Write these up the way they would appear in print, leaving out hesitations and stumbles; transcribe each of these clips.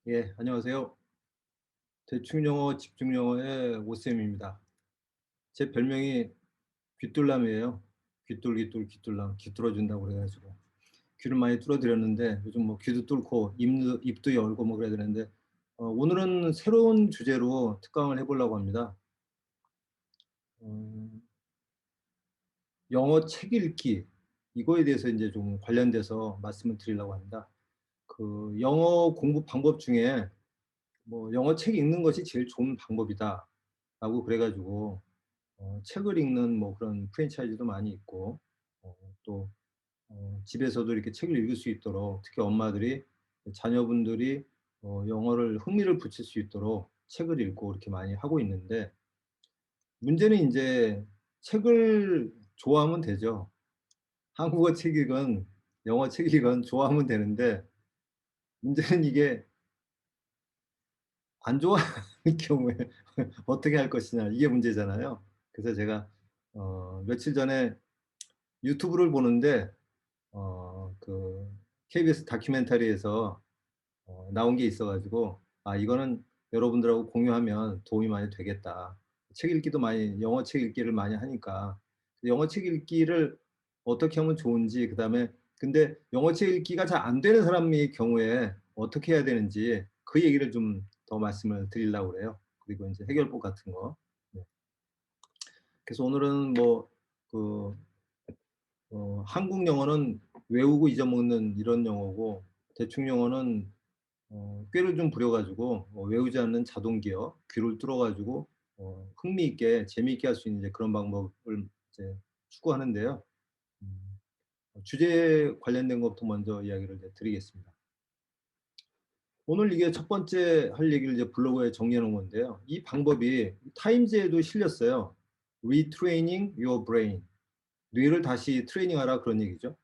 예, 안녕하세요. 대충영어, 집중영어의 오쌤입니다. 제 별명이 귀뚫남이에요. 귀뚫귀뚫 귀뚫남, 귀 뚫어준다고 그래가지고 귀를 많이 뚫어드렸는데 요즘 뭐 귀도 뚫고 입도 열고 뭐 그래야 되는데 오늘은 새로운 주제로 특강을 해보려고 합니다. 어, 영어 책 읽기 이거에 대해서 이제 좀 관련돼서 말씀을 드리려고 합니다. 그 영어 공부 방법 중에 뭐 영어 책 읽는 것이 제일 좋은 방법이다라고 그래가지고 책을 읽는 뭐 그런 프랜차이즈도 많이 있고 또 집에서도 이렇게 책을 읽을 수 있도록 특히 엄마들이 자녀분들이 영어를 흥미를 붙일 수 있도록 책을 읽고 이렇게 많이 하고 있는데 문제는 이제 책을 좋아하면 되죠. 한국어 책이건 영어 책이건 좋아하면 되는데 문제는 이게 안 좋아하는 경우에 어떻게 할 것이냐 이게 문제잖아요. 그래서 제가 며칠 전에 유튜브를 보는데 그 KBS 다큐멘터리에서 나온 게 있어가지고 아 이거는 여러분들하고 공유하면 도움이 많이 되겠다. 책 읽기도 많이 영어 책 읽기를 많이 하니까 영어 책 읽기를 어떻게 하면 좋은지 그다음에 근데 영어 책 읽기가 잘 안 되는 사람의 경우에 어떻게 해야 되는지 그 얘기를 좀 더 말씀을 드리려고 그래요. 그리고 이제 해결법 같은 거. 네. 그래서 오늘은 뭐그 한국 영어는 외우고 잊어먹는 이런 영어고 대충 영어는 꾀를 좀 부려가지고 외우지 않는 자동 기억, 귀를 뚫어가지고 흥미있게 재미있게 할 수 있는 이제 그런 방법을 이제 추구하는데요. 음, 주제에 관련된 것부터 먼저 이야기를 이제 드리겠습니다. 오늘 이게 첫 번째 할 얘기를 이제 블로그에 정리해 놓은 건데요. 이 방법이 타임즈에도 실렸어요. Retraining your brain. 뇌를 다시 트레이닝하라 그런 얘기죠.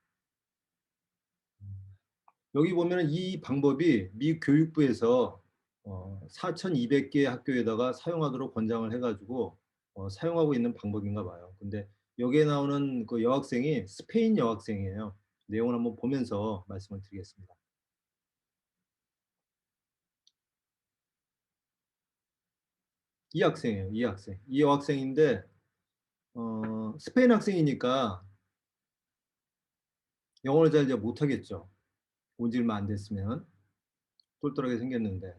여기 보면은 이 방법이 미 교육부에서 4,200개 학교에다가 사용하도록 권장을 해가지고 사용하고 있는 방법인가 봐요. 근데 여기에 나오는 그 여학생이 스페인 여학생이에요. 내용을 한번 보면서 말씀을 드리겠습니다. 이 학생이에요. 이 학생. 이 여학생인데 스페인 학생이니까 영어를 잘 이제 못하겠죠. 온 지 얼마 안 됐으면 똘똘하게 생겼는데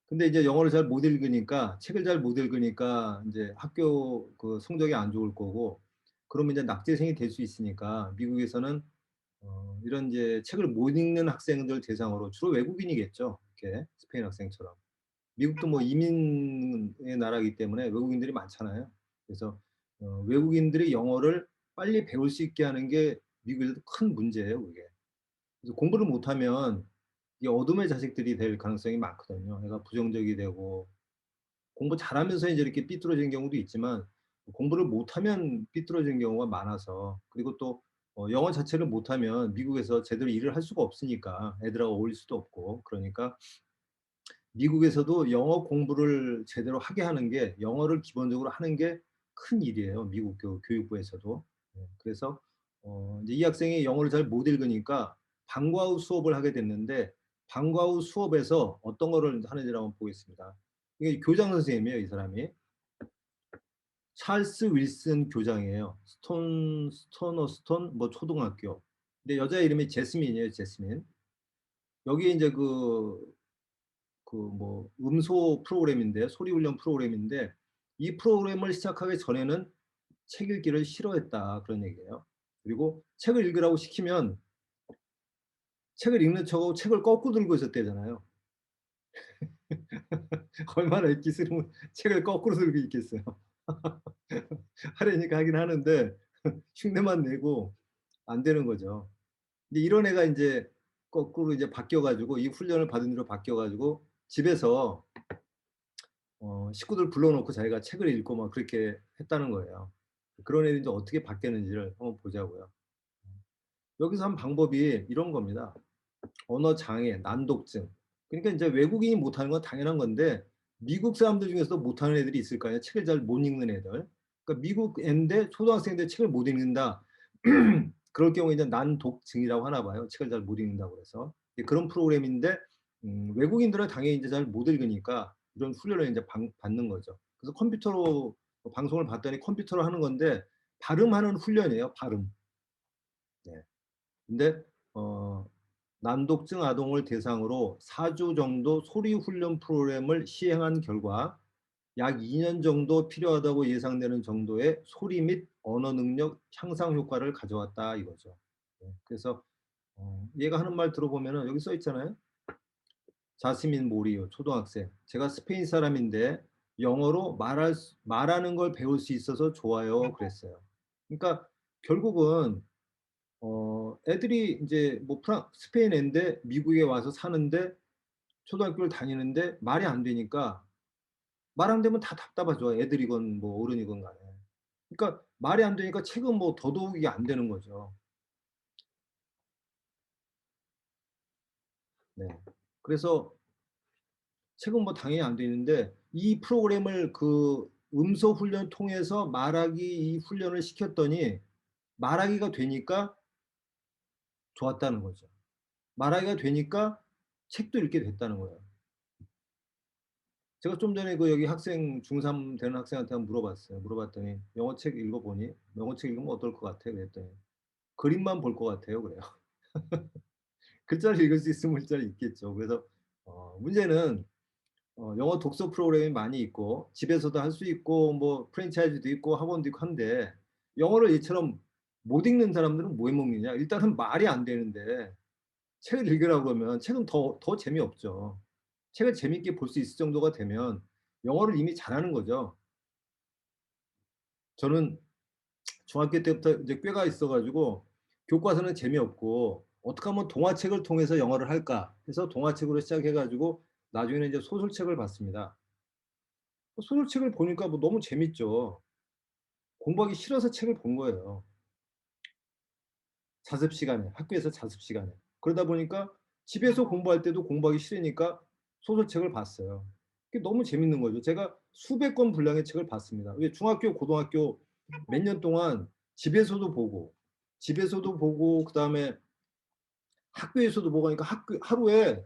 근데 이제 영어를 잘 못 읽으니까 책을 잘 못 읽으니까 이제 학교 그 성적이 안 좋을 거고 그러면 이제 낙제생이 될 수 있으니까 미국에서는 이런 이제 책을 못 읽는 학생들 대상으로 주로 외국인이겠죠. 이렇게 스페인 학생처럼 미국도 뭐 이민의 나라이기 때문에 외국인들이 많잖아요. 그래서 외국인들이 영어를 빨리 배울 수 있게 하는 게 미국에서 큰 문제예요, 그게. 그래서 공부를 못하면 이 어둠의 자식들이 될 가능성이 많거든요. 애가 부정적이 되고 공부 잘하면서 이제 이렇게 삐뚤어지는 경우도 있지만 공부를 못하면 삐뚤어지는 경우가 많아서 그리고 또 영어 자체를 못하면 미국에서 제대로 일을 할 수가 없으니까 애들하고 어울릴 수도 없고 그러니까 미국에서도 영어 공부를 제대로 하게 하는 게 영어를 기본적으로 하는 게 큰 일이에요. 미국 교육부에서도. 그래서 이제 이 학생이 영어를 잘 못 읽으니까 방과 후 수업을 하게 됐는데 방과 후 수업에서 어떤 거를 하는지 한번 보겠습니다. 이게 교장 선생님이에요, 이 사람이. 찰스 윌슨 교장이에요. 스톤 뭐 초등학교. 근데 여자 이름이 제스민이에요, 제스민. 여기 이제 그 뭐 음소 프로그램인데 소리 훈련 프로그램인데 이 프로그램을 시작하기 전에는 책 읽기를 싫어했다 그런 얘기예요. 그리고 책을 읽으라고 시키면 책을 읽는 척하고 책을 거꾸로 들고 있었대잖아요. 얼마나 읽기 싫으면 책을 거꾸로 들고 있겠어요. 하려니까 하긴 하는데 흉내만 내고 안 되는 거죠. 근데 이런 애가 이제 거꾸로 이제 바뀌어가지고 이 훈련을 받은 뒤로 바뀌어가지고 집에서 식구들 불러놓고 자기가 책을 읽고 막 그렇게 했다는 거예요. 그런 애들이 이제 어떻게 바뀌었는지를 한번 보자고요. 여기서 한 방법이 이런 겁니다. 언어 장애, 난독증. 그러니까 이제 외국인이 못하는 건 당연한 건데 미국 사람들 중에서도 못하는 애들이 있을 거 아니에요. 책을 잘 못 읽는 애들. 그러니까 미국 애인데 초등학생인데 책을 못 읽는다. 그럴 경우에 이제 난독증이라고 하나 봐요. 책을 잘 못 읽는다고 해서 그런 프로그램인데 외국인들은 당연히 이제 잘 못 읽으니까 이런 훈련을 이제 받는 거죠. 그래서 컴퓨터로 방송을 봤더니 컴퓨터로 하는 건데 발음하는 훈련이에요, 발음. 네. 근데 어 난독증 아동을 대상으로 4주 정도 소리 훈련 프로그램을 시행한 결과 약 2년 정도 필요하다고 예상되는 정도의 소리 및 언어 능력 향상 효과를 가져왔다 이거죠. 네. 그래서 얘가 하는 말 들어보면은 여기 써 있잖아요. 자스민 모리오 초등학생. 제가 스페인 사람인데 영어로 말하는 걸 배울 수 있어서 좋아요. 그랬어요. 그러니까 결국은 애들이 이제 뭐 스페인 애인데 미국에 와서 사는데 초등학교를 다니는데 말이 안 되니까 말 안 되면 다 답답하죠. 애들이건 뭐 어른이건 간에. 그러니까 말이 안 되니까 책은 뭐 더더욱이 안 되는 거죠. 네. 그래서 책은 뭐 당연히 안 되는데 이 프로그램을 그 음소 훈련 통해서 말하기 이 훈련을 시켰더니 말하기가 되니까 좋았다는 거죠. 말하기가 되니까 책도 읽게 됐다는 거예요. 제가 좀 전에 그 여기 학생 중3 되는 학생한테 한번 물어봤어요. 물어봤더니 "영어 책 읽어보니? 영어 책 읽으면 어떨 것 같아?" 그랬더니 "그림만 볼 것 같아요." 그래요. 글자를 읽을 수 있으면 글자를 읽겠죠. 그래서 문제는 영어 독서 프로그램이 많이 있고 집에서도 할 수 있고 뭐 프랜차이즈도 있고 학원도 있고 한데 영어를 얘처럼 못 읽는 사람들은 뭐 해 먹느냐. 일단은 말이 안 되는데 책을 읽으라고 그러면 책은 더 재미없죠. 책을 재밌게 볼 수 있을 정도가 되면 영어를 이미 잘하는 거죠. 저는 중학교 때부터 이제 꾀가 있어 가지고 교과서는 재미없고 '어떻게 하면 동화책을 통해서 영어를 할까?' 해서 동화책으로 시작해 가지고 나중에는 이제 소설책을 봤습니다. 소설책을 보니까 뭐 너무 재밌죠. 공부하기 싫어서 책을 본 거예요. 자습 시간에, 학교에서 자습 시간에. 그러다 보니까 집에서 공부할 때도 공부하기 싫으니까 소설책을 봤어요. 그게 너무 재밌는 거죠. 제가 수백 권 분량의 책을 봤습니다. 왜 중학교, 고등학교 몇 년 동안 집에서도 보고 그다음에 학교에서도 보고 하니까 하루에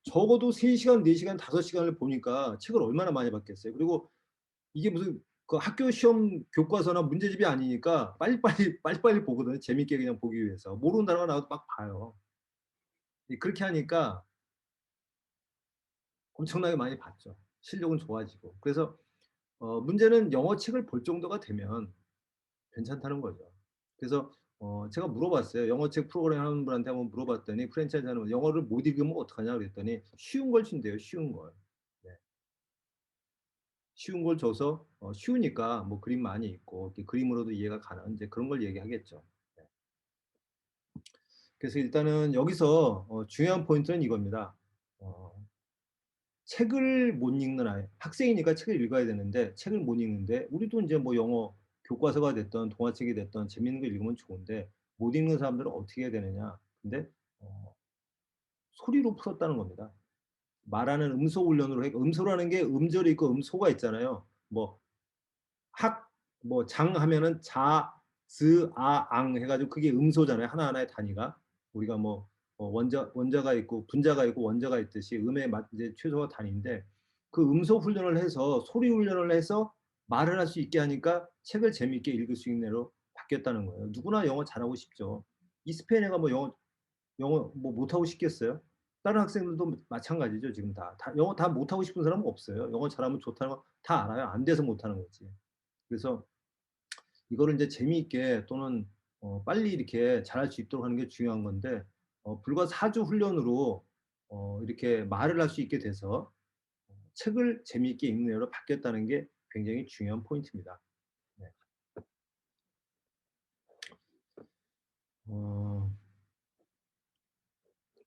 적어도 3 시간, 4 시간, 5 시간을 보니까 책을 얼마나 많이 봤겠어요. 그리고 이게 무슨 그 학교 시험 교과서나 문제집이 아니니까 빨리빨리 보거든요. 재밌게 그냥 보기 위해서. 모르는 단어가 나와도 막 봐요. 그렇게 하니까 엄청나게 많이 봤죠. 실력은 좋아지고. 그래서 문제는 영어 책을 볼 정도가 되면 괜찮다는 거죠. 그래서 제가 물어봤어요. 영어 책 프로그램 하는 분한테 한번 물어봤더니 프랜차이즈 하는 분 "영어를 못 읽으면 어떡하냐?" 그랬더니 쉬운 걸 준대요, 쉬운 걸. 네. 쉬운 걸 줘서 쉬우니까 뭐 그림 많이 있고 이렇게 그림으로도 이해가 가는 인제 그런 걸 얘기하겠죠. 네. 그래서 일단은 여기서 중요한 포인트는 이겁니다. 어 책을 못 읽는 아이 학생이니까 책을 읽어야 되는데 책을 못 읽는데 우리도 인제 뭐 영어 교과서가 됐든 동화책이 됐든 재밌는 거 읽으면 좋은데 못 읽는 사람들은 어떻게 해야 되느냐. 근데 어 소리로 풀었다는 겁니다. 말하는 음소 훈련으로 해 음소라는 게 음절이 있고 음소가 있잖아요. 뭐 학 뭐 장 하면은 자, 즈, 아, 앙 해 가지고 그게 음소잖아요, 하나하나의 단위가. 우리가 뭐 원자가 있고 분자가 있고 원자가 있듯이 음의 이제 최소가 단위인데 그 음소 훈련을 해서 소리 훈련을 해서 말을 할 수 있게 하니까 책을 재미있게 읽을 수 있는 애로 바뀌었다는 거예요. 누구나 영어 잘하고 싶죠. 이 스페인 애가 뭐 영어 뭐 못하고 싶겠어요? 다른 학생들도 마찬가지죠, 지금 다. 영어 다 못하고 싶은 사람은 없어요. 영어 잘하면 좋다는 거 다 알아요. 안 돼서 못하는 거지. 그래서 이거를 인제 재미있게 또는 빨리 이렇게 잘할 수 있도록 하는 게 중요한 건데 불과 4주 훈련으로 이렇게 말을 할 수 있게 돼서 책을 재미있게 읽는 애로 바뀌었다는 게 굉장히 중요한 포인트입니다. 네. 어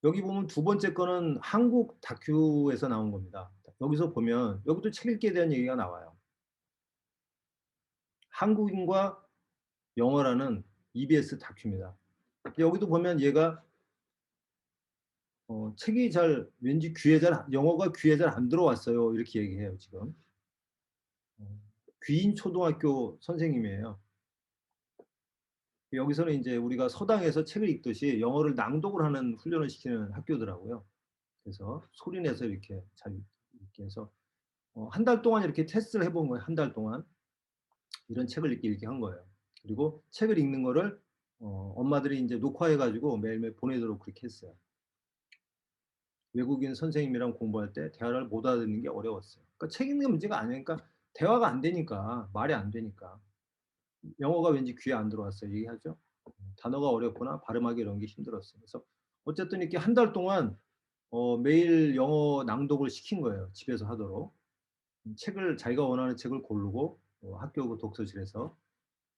여기 보면 두 번째 거는 한국 다큐에서 나온 겁니다. 여기서 보면 여기도 책 읽기에 대한 얘기가 나와요. 한국인과 영어라는 EBS 다큐입니다. 여기도 보면 얘가 책이 잘 왠지 귀에 잘 영어가 귀에 잘 안 들어왔어요. 이렇게 얘기해요 지금. 어 귀인 초등학교 선생님이에요. 여기서는 인제 우리가 서당에서 책을 읽듯이 영어를 낭독을 하는 훈련을 시키는 학교더라고요. 그래서 소리 내서 이렇게 잘 읽게 해서 한 달 동안 이렇게 테스트를 해본 거예요. 한 달 동안 이런 책을 읽게 한 거예요. 그리고 책을 읽는 거를 엄마들이 인제 녹화해 가지고 매일매일 보내도록 그렇게 했어요. 외국인 선생님이랑 공부할 때 대화를 못 알아듣는 게 어려웠어요. 그러니까 책 읽는 게 문제가 아니에요. 그러니까 대화가 안 되니까, 말이 안 되니까. 영어가 왠지 귀에 안 들어왔어요. 얘기하죠. 단어가 어렵거나 발음하기 이런 게 힘들었어요. 그래서 어쨌든 이렇게 한 달 동안 매일 영어 낭독을 시킨 거예요, 집에서 하도록. 책을 자기가 원하는 책을 고르고 학교 그 독서실에서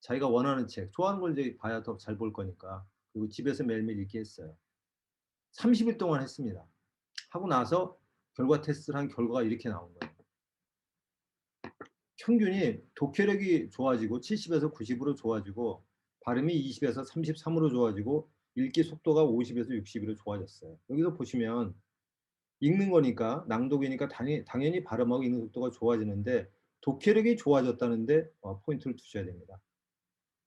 자기가 원하는 책, 좋아하는 걸 이제 봐야 더 잘 볼 거니까. 그리고 집에서 매일매일 읽게 했어요. 30일 동안 했습니다. 하고 나서 결과 테스트를 한 결과가 이렇게 나온 거예요. 평균이 독해력이 좋아지고 70에서 90으로 좋아지고 발음이 20에서 33으로 좋아지고 읽기 속도가 50에서 60으로 좋아졌어요. 여기서 보시면 읽는 거니까 낭독이니까 당연히 발음하고 읽는 속도가 좋아지는데 독해력이 좋아졌다는데 포인트를 두셔야 됩니다.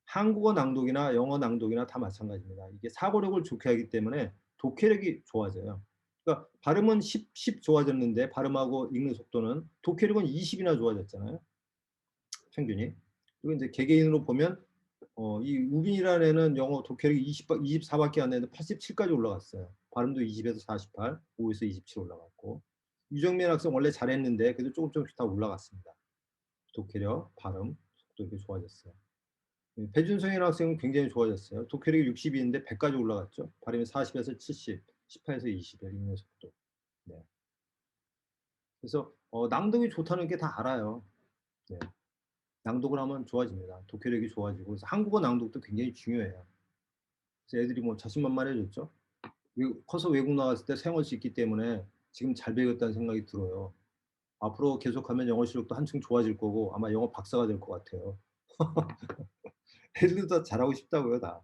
한국어 낭독이나 영어 낭독이나 다 마찬가지입니다. 이게 사고력을 좋게 하기 때문에 독해력이 좋아져요. 그러니까 발음은 10 좋아졌는데 발음하고 읽는 속도는 독해력은 20이나 좋아졌잖아요. 평균이. 그리고 인제 개개인으로 보면 이 우빈이라는 애는 영어 독해력이 24 밖에 안 되는데 87 까지 올라갔어요. 발음도 20에서 48, 5에서 27 올라갔고. 유정민 학생 원래 잘했는데 그래도 쪼금씩 다 올라갔습니다. 독해력, 발음, 속도 이렇게 좋아졌어요. 배준성이라는 학생은 굉장히 좋아졌어요. 독해력이 60 인데 100 까지 올라갔죠. 발음이 40에서 70, 18에서 20 읽는 속도. 네. 그래서 낭독이 좋다는 게 다 알아요. 네. 낭독을 하면 좋아집니다. 독해력이 좋아지고 그래서 한국어 낭독도 굉장히 중요해요. 그래서 애들이 뭐 자신만만해졌죠. 커서 외국 나갔을 때 사용할 수 있기 때문에 지금 잘 배웠다는 생각이 들어요. 앞으로 계속하면 영어 실력도 한층 좋아질 거고 아마 영어 박사가 될 것 같아요. 애들도 다 잘하고 싶다고요, 다.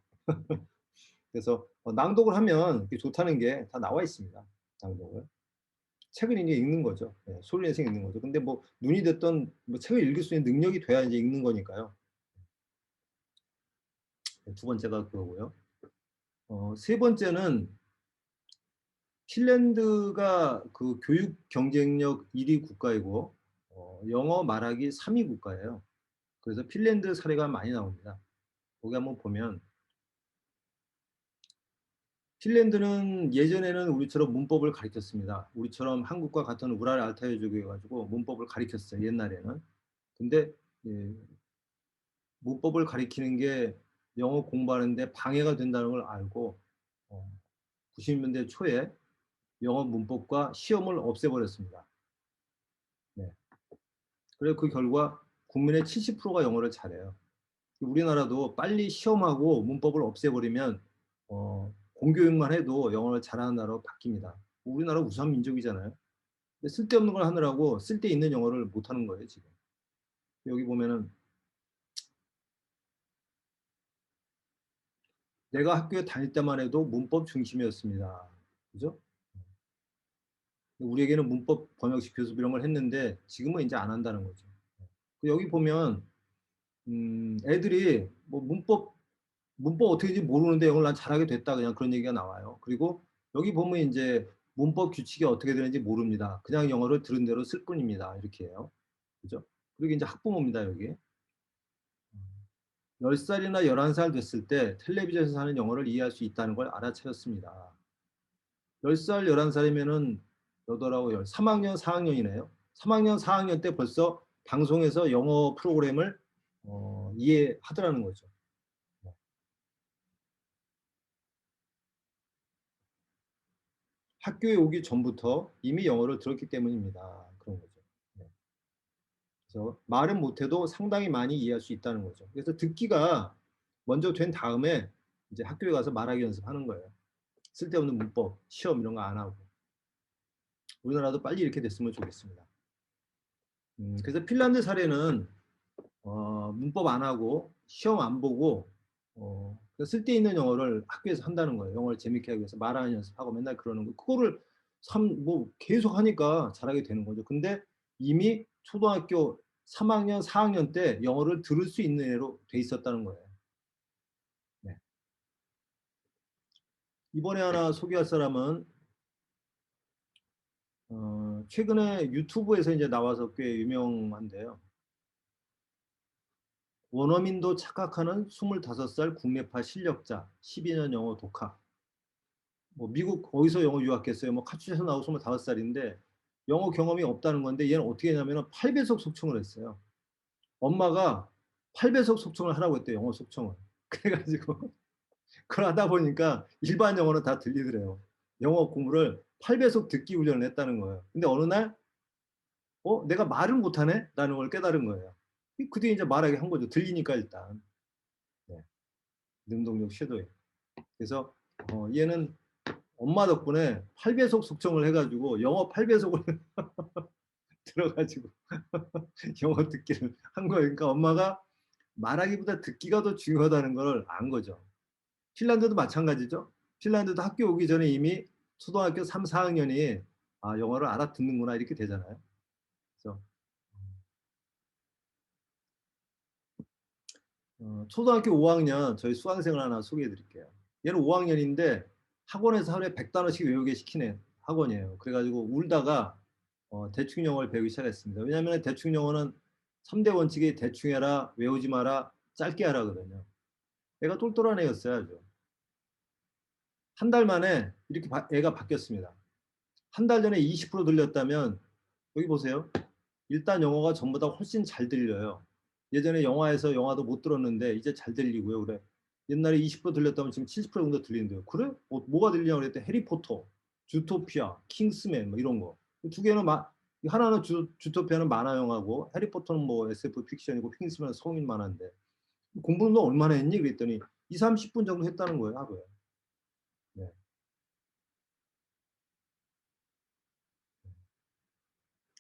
그래서 낭독을 하면 그게 좋다는 게 다 나와 있습니다. 낭독을. 책을 이제 읽는 거죠. 예, 소리 내서 읽는 거죠. 근데 뭐 눈이 됐든 뭐 책을 읽을 수 있는 능력이 돼야 이제 읽는 거니까요. 두 번째가 그거고요. 세 번째는 핀란드가 그 교육 경쟁력 1위 국가이고 영어 말하기 3위 국가예요. 그래서 핀란드 사례가 많이 나옵니다. 거기 한번 보면 핀란드는 예전에는 우리처럼 문법을 가르쳤습니다. 우리처럼 한국과 같은 우랄 알타이족이어 가지고 문법을 가르쳤어요, 옛날에는. 근데 예, 문법을 가리키는 게 영어 공부하는 데 방해가 된다는 걸 알고 90 년대 초에 영어 문법과 시험을 없애 버렸습니다. 네. 그래서 그 결과 국민의 70%가 영어를 잘해요. 우리나라도 빨리 시험하고 문법을 없애버리면 공교육만 해도 영어를 잘하는 나라로 바뀝니다. 우리나라 우수한 민족이잖아요. 근데 쓸데없는 걸 하느라고 쓸데있는 영어를 못하는 거예요, 지금. 여기 보면은 내가 학교에 다닐 때만 해도 문법 중심이었습니다. 그죠? 우리에게는 문법 번역식 교습 이런 걸 했는데 지금은 이제 안 한다는 거죠. 여기 보면 애들이 뭐 문법 어떻게인지 모르는데 영어를 난 잘하게 됐다 그냥 그런 얘기가 나와요. 그리고 여기 보면 인제 문법 규칙이 어떻게 되는지 모릅니다. 그냥 영어를 들은 대로 쓸 뿐입니다. 이렇게 해요. 그죠? 그리고 인제 학부모입니다, 여기. 10 살이나 11살 됐을 때 텔레비전에서 하는 영어를 이해할 수 있다는 걸 알아차렸습니다. 10 살, 11 살이면은 8하고 3 학년, 4 학년이네요. 3 학년, 4 학년 때 벌써 방송에서 영어 프로그램을 이해하더라는 거죠. 네. 학교에 오기 전부터 이미 영어를 들었기 때문입니다. 그런 거죠. 네. 그래서 말은 못해도 상당히 많이 이해할 수 있다는 거죠. 그래서 듣기가 먼저 된 다음에 이제 학교에 가서 말하기 연습하는 거예요. 쓸데없는 문법, 시험 이런 거 안 하고. 우리나라도 빨리 이렇게 됐으면 좋겠습니다. 그래서 핀란드 사례는 문법 안 하고 시험 안 보고 그 쓸데있는 영어를 학교에서 한다는 거예요. 영어를 재밌게 하기 위해서 말하는 연습하고 맨날 그러는 거. 그거를 뭐 계속 하니까 잘하게 되는 거죠. 근데 이미 초등학교 3학년, 4학년 때 영어를 들을 수 있는 애로 돼 있었다는 거예요. 네. 이번에 하나 소개할 사람은 최근에 유튜브에서 이제 나와서 꽤 유명한데요. 원어민도 착각하는 25살 국내파 실력자, 12년 영어 독학. 뭐 미국 어디서 영어 유학했어요? 뭐 카츠에서 나오고 25살인데 영어 경험이 없다는 건데 얘는 어떻게 했냐면은 8배속 속청을 했어요. 엄마가 8배속 속청을 하라고 했대요, 영어 속청을. 그래가지고 그걸 하다 보니까 일반 영어는 다 들리더래요. 영어 공부를 8배속 듣기 훈련을 했다는 거예요. 근데 어느 날 내가 말을 못하네? 라는 걸 깨달은 거예요. 그 뒤에 이제 말하게 한 거죠. 들리니까 일단. 네. 능동적 섀도잉. 그래서 얘는 엄마 덕분에 8배속 속청을 해가지고 영어 8배속을 들어가지고 영어 듣기를 한 거예요. 그러니까 엄마가 말하기보다 듣기가 더 중요하다는 걸 안 거죠. 핀란드도 마찬가지죠. 핀란드도 학교 오기 전에 이미 초등학교 3, 4학년이 영어를 알아듣는구나 이렇게 되잖아요. 그래서 초등학교 5학년 저희 수강생을 하나 소개해 드릴게요. 얘는 5학년인데 학원에서 하루에 100단어씩 외우게 시키는 학원이에요. 그래가지고 울다가 대충 영어를 배우기 시작했습니다. 왜냐하면 대충 영어는 3대 원칙이 대충 해라, 외우지 마라, 짧게 하라거든요. 애가 똘똘한 애였어요. 아주. 한 달 만에 이렇게 애가 바뀌었습니다. 한 달 전에 20% 들렸다면 여기 보세요. 일단 영어가 전보다 훨씬 잘 들려요. 예전에 영화에서 영화도 못 들었는데 이제 잘 들리고요. 그래. 옛날에 20% 들렸다면 지금 70% 정도 들리는데요. 그래? 뭐가 들리냐고 그랬더니 해리포터, 주토피아, 킹스맨 뭐 이런 거. 두 개는 하나는 주토피아는 만화 영화고 해리포터는 뭐 SF 픽션이고 킹스맨은 성인 만화인데 공부는 너 얼마나 했니? 그랬더니 2, 30분 정도 했다는 거예요, 하루에. 네.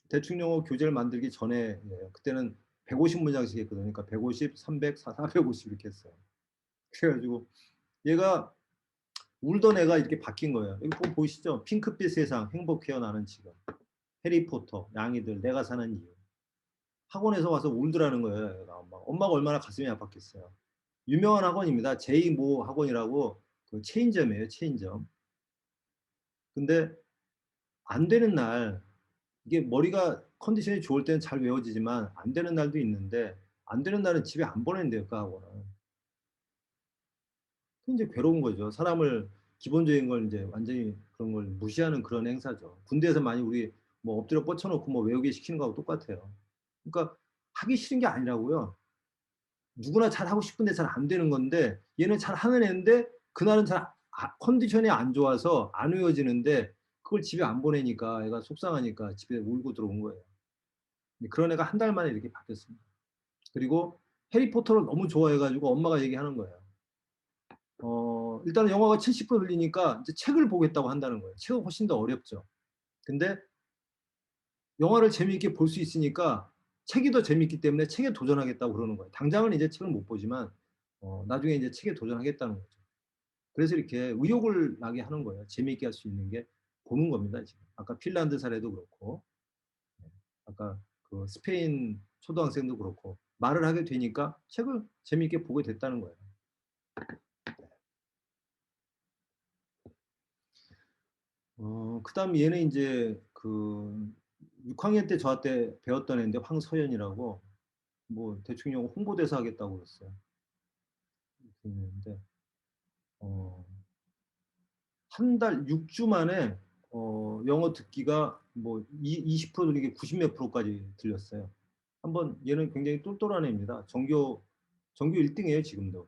대충 영어 교재를 만들기 전에 그때는 150문장씩 했거든요. 그러니까 150, 300, 450 이렇게 했어요. 그래가지고 얘가 울던 애가 이렇게 바뀐 거예요. 여기 보이시죠? 핑크빛 세상, 행복해요 나는 지금. 해리포터, 양이들, 내가 사는 이유. 학원에서 와서 울더라는 거예요. 얘가 엄마가 얼마나 가슴이 아팠겠어요. 유명한 학원입니다. 제이모 학원이라고 그 체인점이에요. 체인점. 근데 안 되는 날 이게 머리가 컨디션이 좋을 때는 잘 외워지지만 안 되는 날도 있는데 안 되는 날은 집에 안 보낸대요. 그 학원은. 그 이제 괴로운 거죠. 사람을 기본적인 걸 이제 완전히 그런 걸 무시하는 그런 행사죠. 군대에서 많이 우리 뭐 엎드려 뻗쳐놓고 뭐 외우게 시키는 거하고 똑같아요. 그러니까 하기 싫은 게 아니라고요. 누구나 잘 하고 싶은데 잘 안 되는 건데 얘는 잘 하는 애인데 그날은 컨디션이 안 좋아서 안 외워지는데 그걸 집에 안 보내니까 애가 속상하니까 집에 울고 들어온 거예요. 그런 애가 한 달 만에 이렇게 바뀌었습니다. 그리고 해리포터를 너무 좋아해가지고 엄마가 얘기하는 거예요. 일단은 영화가 70% 들리니까 이제 책을 보겠다고 한다는 거예요. 책은 훨씬 더 어렵죠. 근데 영화를 재미있게 볼 수 있으니까 책이 더 재밌기 때문에 책에 도전하겠다고 그러는 거예요. 당장은 이제 책을 못 보지만 나중에 이제 책에 도전하겠다는 거죠. 그래서 이렇게 의욕을 나게 하는 거예요. 재미있게 할 수 있는 게 보는 겁니다. 지금. 아까 핀란드 사례도 그렇고 아까 그 스페인 초등학생도 그렇고 말을 하게 되니까 책을 재미있게 보게 됐다는 거예요. 그다음 얘는 이제 그 6학년 때 저한테 배웠던 애인데 황서연이라고 뭐 대충 영어 홍보대사 하겠다고 그랬어요. 그랬는데 어, 한 달 6주 만에 영어 듣기가 뭐 20% 들리게 90 몇 프로까지 들렸어요. 한번 얘는 굉장히 똘똘한 애입니다. 전교 1등이에요 지금도.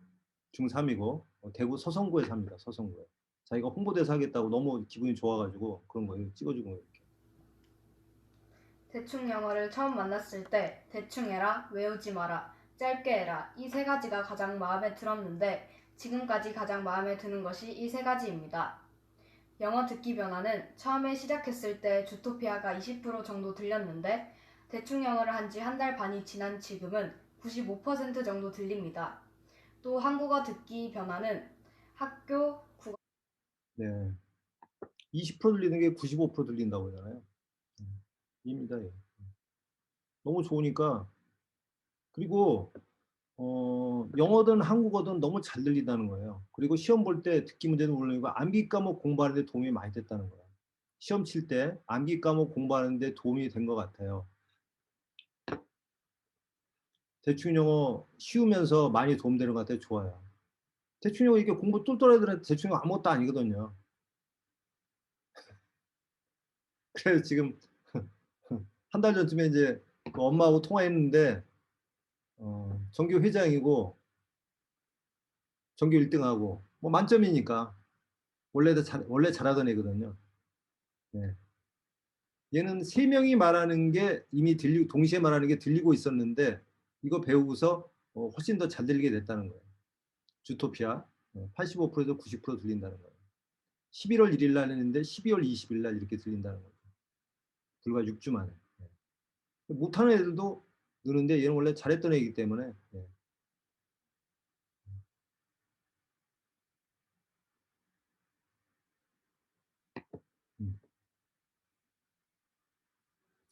중3이고 대구 서성구에 삽니다. 서성구에. 자기가 홍보대사 하겠다고 너무 기분이 좋아가지고 그런 거예요. 찍어주고 이렇게. 대충 영어를 처음 만났을 때 대충 해라, 외우지 마라, 짧게 해라 이 세 가지가 가장 마음에 들었는데 지금까지 가장 마음에 드는 것이 이 세 가지입니다. 영어 듣기 변화는 처음에 시작했을 때 주토피아가 20% 정도 들렸는데 대충 영어를 한 지 한 달 반이 지난 지금은 95% 정도 들립니다. 또 한국어 듣기 변화는 학교 국어 네. 20% 들리는 게 95% 들린다고 하잖아요. 입니다. 예. 너무 좋으니까 그리고 영어든 한국어든 너무 잘 들린다는 거예요. 그리고 시험 볼 때 듣기 문제는 물론이고 암기 과목 공부하는데 도움이 많이 됐다는 거예요. 시험 칠 때 암기 과목 공부하는 데 도움이 된 것 같아요. 대충 영어 쉬우면서 많이 도움되는 것 같아요. 좋아요. 대충 영어 이게 공부 똘똘한 애들한테 대충 영어 아무것도 아니거든요. 그래서 지금 한 달 전쯤에 이제 그 엄마하고 통화했는데 전교 회장이고 전교 1등하고 뭐 만점이니까 원래 잘하던 애거든요. 네. 얘는 세 명이 말하는 게 이미 동시에 말하는 게 들리고 있었는데 이거 배우고서 훨씬 더 잘 들리게 됐다는 거예요. 주토피아 85%에서 90% 들린다는 거예요. 11월 1일 날 했는데 12월 20일 날 이렇게 들린다는 거죠. 불과 6주 만에. 네. 못하는 애들도 느는데 얘는 원래 잘했던 애이기 때문에 네. 음.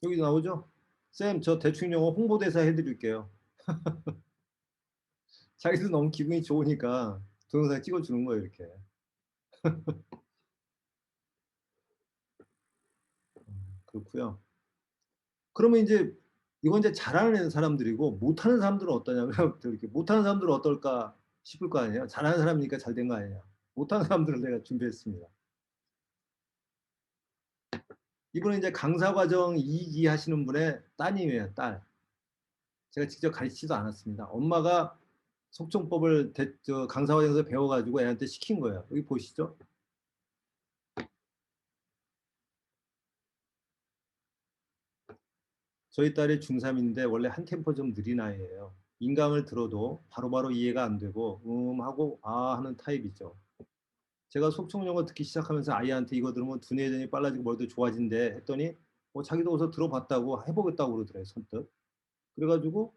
여기 나오죠? 쌤, 저 대충 영어 홍보대사 해드릴게요. 자기도 너무 기분이 좋으니까 동영상 찍어주는 거예요, 이렇게. 그렇고요. 그러면 이제 이건 이제 잘하는 사람들이고 못하는 사람들은 어떠냐면 이렇게 못하는 사람들은 어떨까 싶을 거 아니에요. 잘하는 사람이니까 잘 된 거 아니냐. 못하는 사람들을 내가 준비했습니다. 이분은 이제 강사과정 2기 하시는 분의 따님이에요, 딸. 제가 직접 가르치지도 않았습니다. 엄마가 속정법을 강사과정에서 배워가지고 애한테 시킨 거예요. 여기 보시죠. 저희 딸이 중3인데 원래 한 템포 좀 느린 아이예요. 인강을 들어도 바로바로 이해가 안 되고 하고 아 하는 타입이죠. 제가 속성 영어 듣기 시작하면서 아이한테 이거 들으면 두뇌 회전이 빨라지고 머리도 좋아진대 했더니 자기도 어서 들어봤다고 해보겠다고 그러더래요, 선뜻. 그래가지고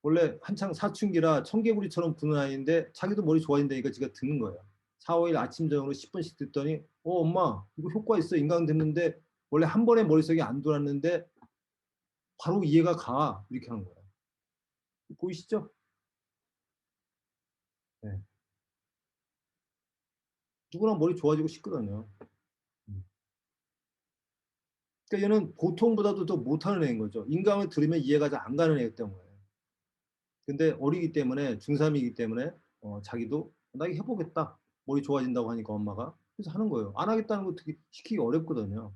원래 한창 사춘기라 청개구리처럼 부는 아이인데 자기도 머리 좋아진다니까 지가 듣는 거예요. 4, 5일 아침 저녁으로 10분씩 듣더니 엄마 이거 효과 있어. 인강 듣는데 원래 한 번에 머릿속에 안 돌았는데 바로 이해가 가. 이렇게 하는 거예요. 보이시죠? 네. 누구나 머리 좋아지고 싶거든요. 그러니까 얘는 보통보다도 더 못하는 애인 거죠. 인강을 들으면 이해가 잘 안 가는 애기 때문에. 근데 어리기 때문에 중3이기 때문에 자기도 나 이거 해보겠다. 머리 좋아진다고 하니까 엄마가. 그래서 하는 거예요. 안 하겠다는 거 되게 시키기 어렵거든요.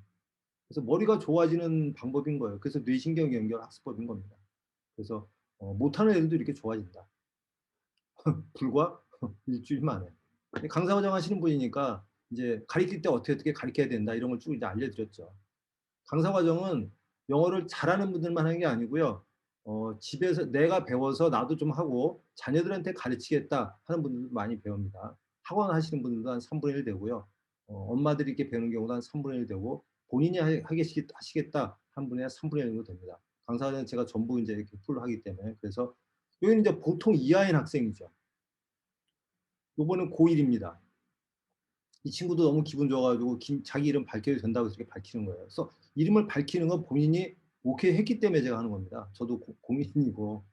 그래서 머리가 좋아지는 방법인 거예요. 그래서 뇌신경 연결 학습법인 겁니다. 그래서 못하는 애들도 이렇게 좋아진다. 불과 일주일 만에. 강사과정 하시는 분이니까 이제 가르칠 때 어떻게 가르쳐야 된다 이런 걸 쭉 이제 알려드렸죠. 강사과정은 영어를 잘하는 분들만 하는 게 아니고요. 집에서 내가 배워서 나도 좀 하고 자녀들한테 가르치겠다 하는 분들도 많이 배웁니다. 학원 하시는 분들도 한 3분의 1 되고요. 엄마들이 이렇게 배우는 경우도 한 3분의 1 되고 본인이 하시겠다 한 분의 3분의 1 정도 됩니다. 강사과정은 제가 전부 이제 이렇게 풀로 하기 때문에 그래서 여기는 이제 보통 이하인 학생이죠. 요번은 고1입니다. 이 친구도 너무 기분 좋아가지고 자기 이름 밝혀도 된다고 해서 이렇게 밝히는 거예요. 그래서 이름을 밝히는 건 본인이 오케이 했기 때문에 제가 하는 겁니다. 저도 공인이고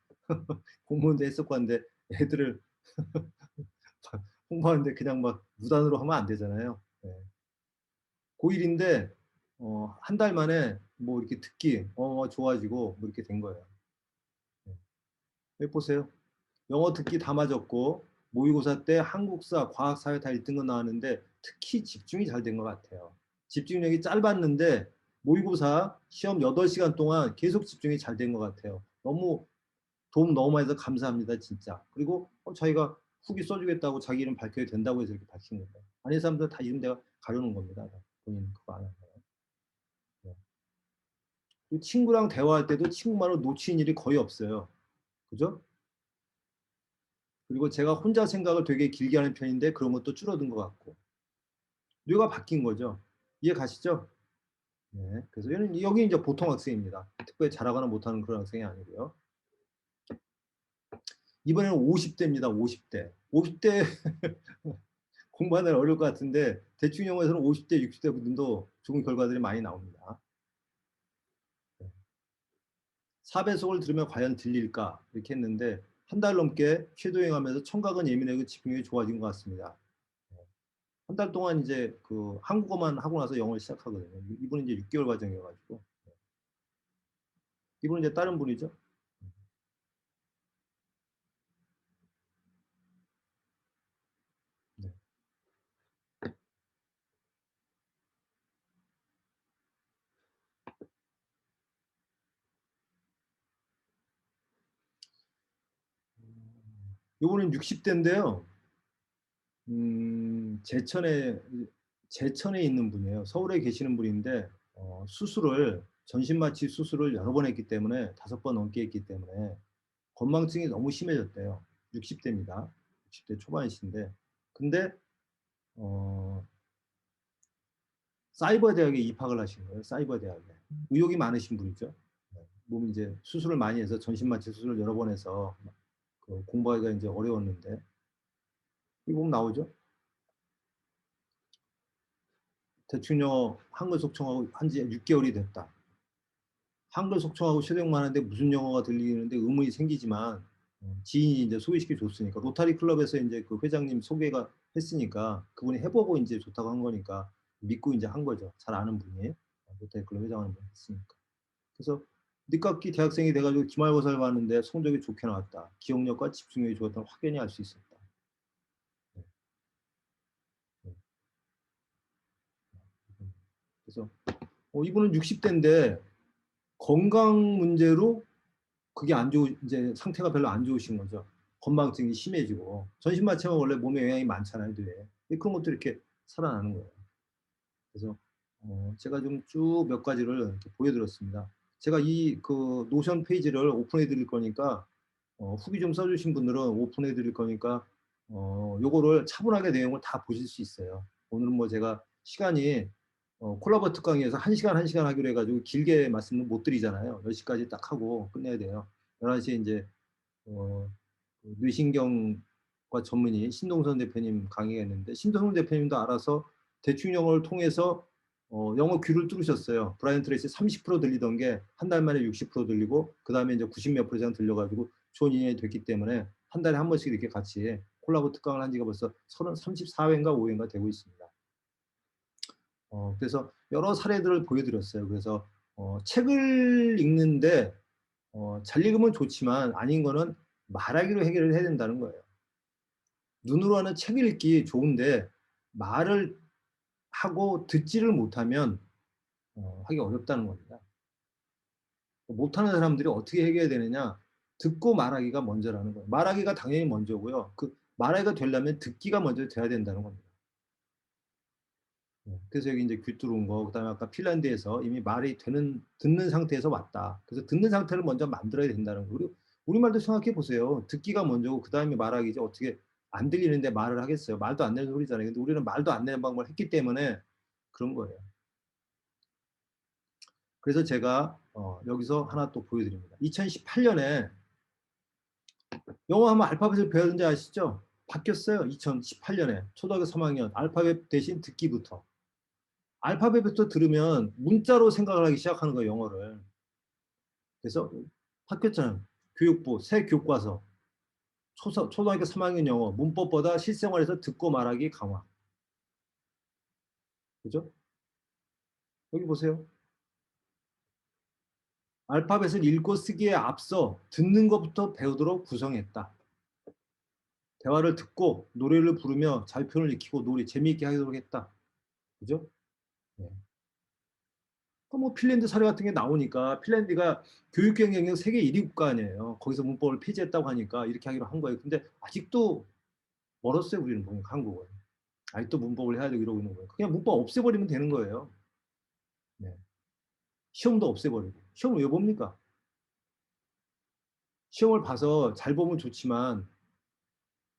공무원도 했었고 한데 애들을 홍보하는데 그냥 막 무단으로 하면 안 되잖아요. 네. 고1인데 한 달 만에 뭐 이렇게 듣기 좋아지고 뭐 이렇게 된 거예요. 네. 여기 보세요. 영어 듣기 다 맞았고 모의고사 때 한국사, 과학사회 다 1등급 나왔는데 특히 집중이 잘 된 것 같아요. 집중력이 짧았는데 모의고사 시험 8시간 동안 계속 집중이 잘 된 것 같아요. 도움 너무 많이 해서 감사합니다, 진짜. 그리고 자기가 후기 써주겠다고 자기 이름 밝혀야 된다고 해서 이렇게 밝힌 거예요. 아닌 사람들 다 이름 내가 가려놓은 겁니다. 본인 그거 안 하고요. 네. 친구랑 대화할 때도 친구 말을 놓치는 일이 거의 없어요. 그죠? 그리고 제가 혼자 생각을 되게 길게 하는 편인데 그런 것도 줄어든 것 같고. 뇌가 바뀐 거죠. 이해 가시죠? 네. 그래서 여기 이제 보통 학생입니다. 특별히 잘하거나 못하는 그런 학생이 아니고요. 이번에는 50대입니다. 50대. 50대 공부하는 어려울 것 같은데 대충 영어에서는 50대, 60대 분들도 좋은 결과들이 많이 나옵니다. 4배속을 들으면 과연 들릴까? 이렇게 했는데 한 달 넘게 쉐도잉하면서 청각은 예민하고 집중력이 좋아진 것 같습니다. 한 달 동안 이제 그 한국어만 하고 나서 영어를 시작하거든요. 이분은 이제 6개월 과정이어가지고. 이분은 이제 다른 분이죠. 네. 이분은 60대인데요. 제천에 있는 분이에요. 서울에 계시는 분인데 수술을 전신마취 수술을 여러 번 했기 때문에 5번 넘게 했기 때문에 건망증이 너무 심해졌대요. 60대입니다. 60대 초반이신데 근데 어, 사이버 대학에 입학을 하신 거예요. 사이버 대학에 의욕이 많으신 분이죠. 네. 몸 이제 수술을 많이 해서 전신마취 수술을 여러 번 해서 그 공부하기가 이제 어려웠는데 이 보면 나오죠. 대충 영어 한글 속청하고 한 지 6개월이 됐다. 한글 속청하고 실력만 하는데 무슨 영어가 들리는데 의문이 생기지만 지인이 이제 소개시켜 줬으니까 로타리 클럽에서 이제 그 회장님 소개가 했으니까 그분이 해보고 이제 좋다고 한 거니까 믿고 이제 한 거죠. 잘 아는 분이에요. 로타리 클럽 회장을 했으니까. 그래서 늦깎이 대학생이 돼가지고 기말고사를 봤는데 성적이 좋게 나왔다. 기억력과 집중력이 좋았다는 확연히 알 수 있었다. 네. 네. 그래서 이분은 60대인데 건강 문제로 그게 안 좋은 이제 상태가 별로 안 좋으신 거죠. 건망증이 심해지고 전신마취가 원래 몸에 영향이 많잖아요, 뇌에. 그런 것도 이렇게 살아나는 거예요. 그래서 제가 좀 쭉 몇 가지를 이렇게 보여드렸습니다. 제가 이 그 노션 페이지를 오픈해 드릴 거니까 후기 좀 써주신 분들은 오픈해 드릴 거니까 요거를 차분하게 내용을 다 보실 수 있어요. 오늘은 뭐 제가 시간이 콜라보 특강에서 1시간 1시간 하기로 해가지고 길게 말씀을 못 드리잖아요. 10시까지 딱 하고 끝내야 돼요. 11시에 이제 어, 그 뇌신경과 전문의 신동선 대표님 강의가 있는데 신동선 대표님도 알아서 대충 영어를 통해서 영어 귀를 뚫으셨어요. 브라이언 트레이시 30% 들리던 게 한 달 만에 60% 들리고 그 다음에 이제 90몇 프로 이상 들려가지고 좋은 인연이 됐기 때문에 한 달에 한 번씩 이렇게 같이 콜라보 특강을 한 지가 벌써 34회인가 5회인가 되고 있습니다. 그래서 여러 사례들을 보여드렸어요. 그래서 책을 읽는데 잘 읽으면 좋지만 아닌 거는 말하기로 해결을 해야 된다는 거예요. 눈으로 하는 책 읽기 좋은데 말을 하고 듣지를 못하면 하기 어렵다는 겁니다. 못하는 사람들이 어떻게 해결해야 되느냐? 듣고 말하기가 먼저라는 거예요. 말하기가 당연히 먼저고요. 그 말하기가 되려면 듣기가 먼저 돼야 된다는 겁니다. 그래서 여기 이제 귀 뚫은 거, 그다음에 아까 핀란드에서 이미 말이 듣는 상태에서 왔다. 그래서 듣는 상태를 먼저 만들어야 된다는 거. 그리고 우리말도 생각해 보세요. 듣기가 먼저고 그다음에 말하기죠. 어떻게 안 들리는데 말을 하겠어요? 말도 안 되는 소리잖아요. 근데 우리는 말도 안 되는 방법을 했기 때문에 그런 거예요. 그래서 제가 여기서 하나 또 보여드립니다. 2018년에 영어 하면 알파벳을 배웠는지 아시죠? 바뀌었어요. 2018년에 초등학교 3학년 알파벳 대신 듣기부터. 알파벳부터 들으면 문자로 생각을 하기 시작하는 거예요, 영어를. 그래서 바뀌었잖아요. 교육부 새 교과서 초등학교 3학년 영어 문법보다 실생활에서 듣고 말하기 강화. 그죠? 여기 보세요. 알파벳을 읽고 쓰기에 앞서 듣는 것부터 배우도록 구성했다. 대화를 듣고 노래를 부르며 잘표를 익히고 놀이 재미있게 하도록 했다. 그죠? 네. 뭐 핀란드 사례 같은 게 나오니까 핀란드가 교육 경쟁력 세계 1위 국가 아니에요. 거기서 문법을 폐지했다고 하니까 이렇게 하기로 한 거예요. 근데 아직도 멀었어요. 우리는 보니까 한국은. 아직도 문법을 해야 되고 이러고 있는 거예요. 그냥 문법 없애버리면 되는 거예요. 네. 시험도 없애버리고. 시험을 왜 봅니까? 시험을 봐서 잘 보면 좋지만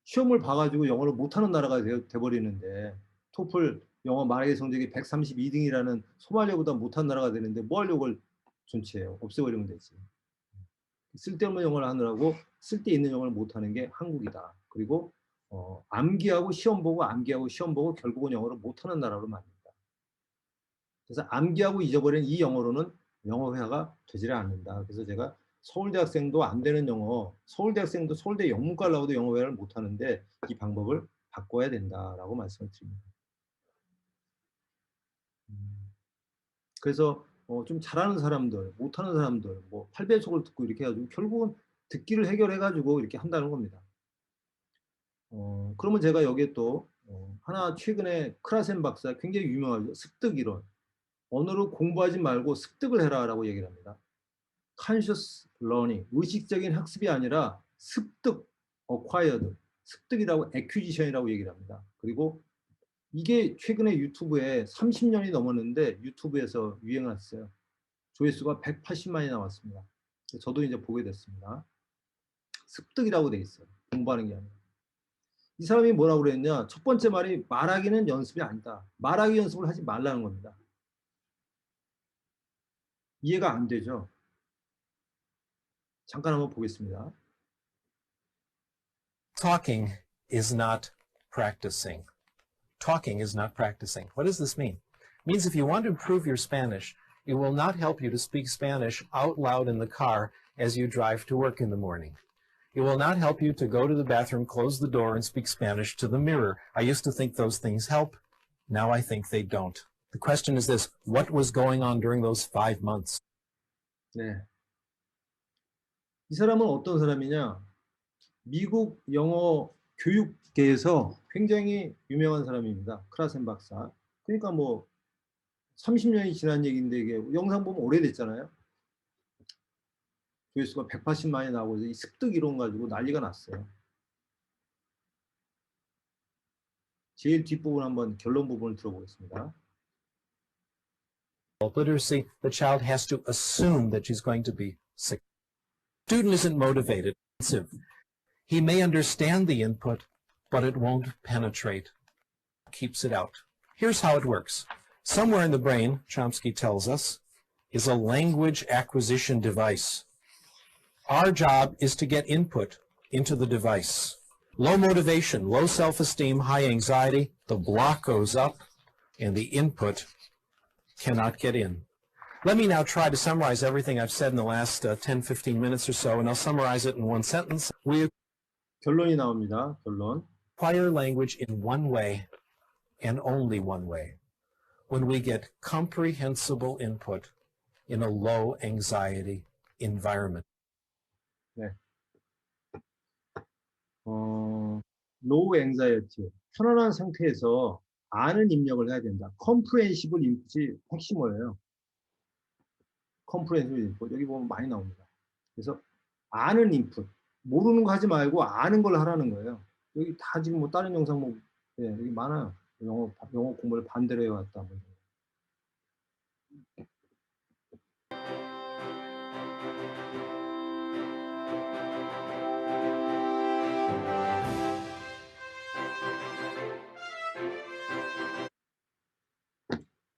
시험을 봐가지고 영어를 못하는 나라가 돼버리는데 토플 영어 말하기 성적이 132등이라는 소말리아보다 못한 나라가 되는데 뭐 하려고 그걸 존치해요. 없애버리면 되지. 쓸데없는 영어를 하느라고 쓸데있는 영어를 못하는 게 한국이다. 그리고 암기하고 시험 보고 암기하고 시험 보고 결국은 영어를 못하는 나라로 만든다. 그래서 암기하고 잊어버린 이 영어로는 영어 회화가 되지를 않는다. 그래서 제가 서울대 학생도 안 되는 영어, 서울대 학생도 서울대 영문과를 나와도 영어 회화를 못하는데 이 방법을 바꿔야 된다라고 말씀을 드립니다. 그래서 좀 잘하는 사람들, 못하는 사람들, 뭐 8배속을 듣고 이렇게 해 가지고 결국은 듣기를 해결해 가지고 이렇게 한다는 겁니다. 그러면 제가 여기에 또 하나 최근에 크라센 박사 굉장히 유명하죠. 습득 이론. "언어를 공부하지 말고 습득을 해라."라고 얘기를 합니다. conscious learning, 의식적인 학습이 아니라 습득, acquired, 습득이라고 acquisition이라고 얘기를 합니다. 그리고 이게 최근에 유튜브에 30년이 넘었는데 유튜브에서 유행을 했어요. 조회수가 180만이 나왔습니다. 저도 이제 보게 됐습니다. 습득이라고 돼 있어요. 공부하는 게 아니라. 이 사람이 뭐라고 그랬냐? 첫 번째 말이 말하기는 연습이 아니다. 말하기 연습을 하지 말라는 겁니다. 이해가 안 되죠? 잠깐 한번 보겠습니다. Talking is not practicing. Talking is not practicing. What does this mean? It means if you want to improve your Spanish, it will not help you to speak Spanish out loud in the car as you drive to work in the morning. It will not help you to go to the bathroom, close the door, and speak Spanish to the mirror. I used to think those things help. Now I think they don't. The question is this: what was going on during those 5 months? 네. 이 사람은 어떤 사람이냐? 미국 영어 교육계에서 굉장히 유명한 사람입니다. 크라센 박사. 그러니까 뭐 30년이 지난 얘기인데 이게 영상 보면 오래됐잖아요. 조회수가 180만이 나오고 이 습득 이론 가지고 난리가 났어요. 제일 뒷부분 한번 결론 부분을 들어보겠습니다. Literacy, the child has to assume that she's going to be sick. Student isn't motivated. He may understand the input, but it won't penetrate. Keeps it out. Here's how it works. Somewhere in the brain, Chomsky tells us, is a language acquisition device. Our job is to get input into the device. Low motivation, low self-esteem, high anxiety, the block goes up and the input cannot get in. Let me now try to summarize everything I've said in the last 10, 15 minutes or so, and I'll summarize it in one sentence. We 결론이 나옵니다. 결론. acquire language in one way and only one way: when we get comprehensible input in a low anxiety environment. 네. low anxiety, 편안한 상태에서 아는 입력을 해야 된다. comprehensible input이 핵심어예요. comprehensible input, 여기 보면 많이 나옵니다. 그래서 아는 인풋, 모르는 거 하지 말고 아는 걸 하라는 거예요. 여기 다 지금 뭐 다른 영상 뭐 여기 많아요. 영어 공부를 반대로 해왔다. 뭐.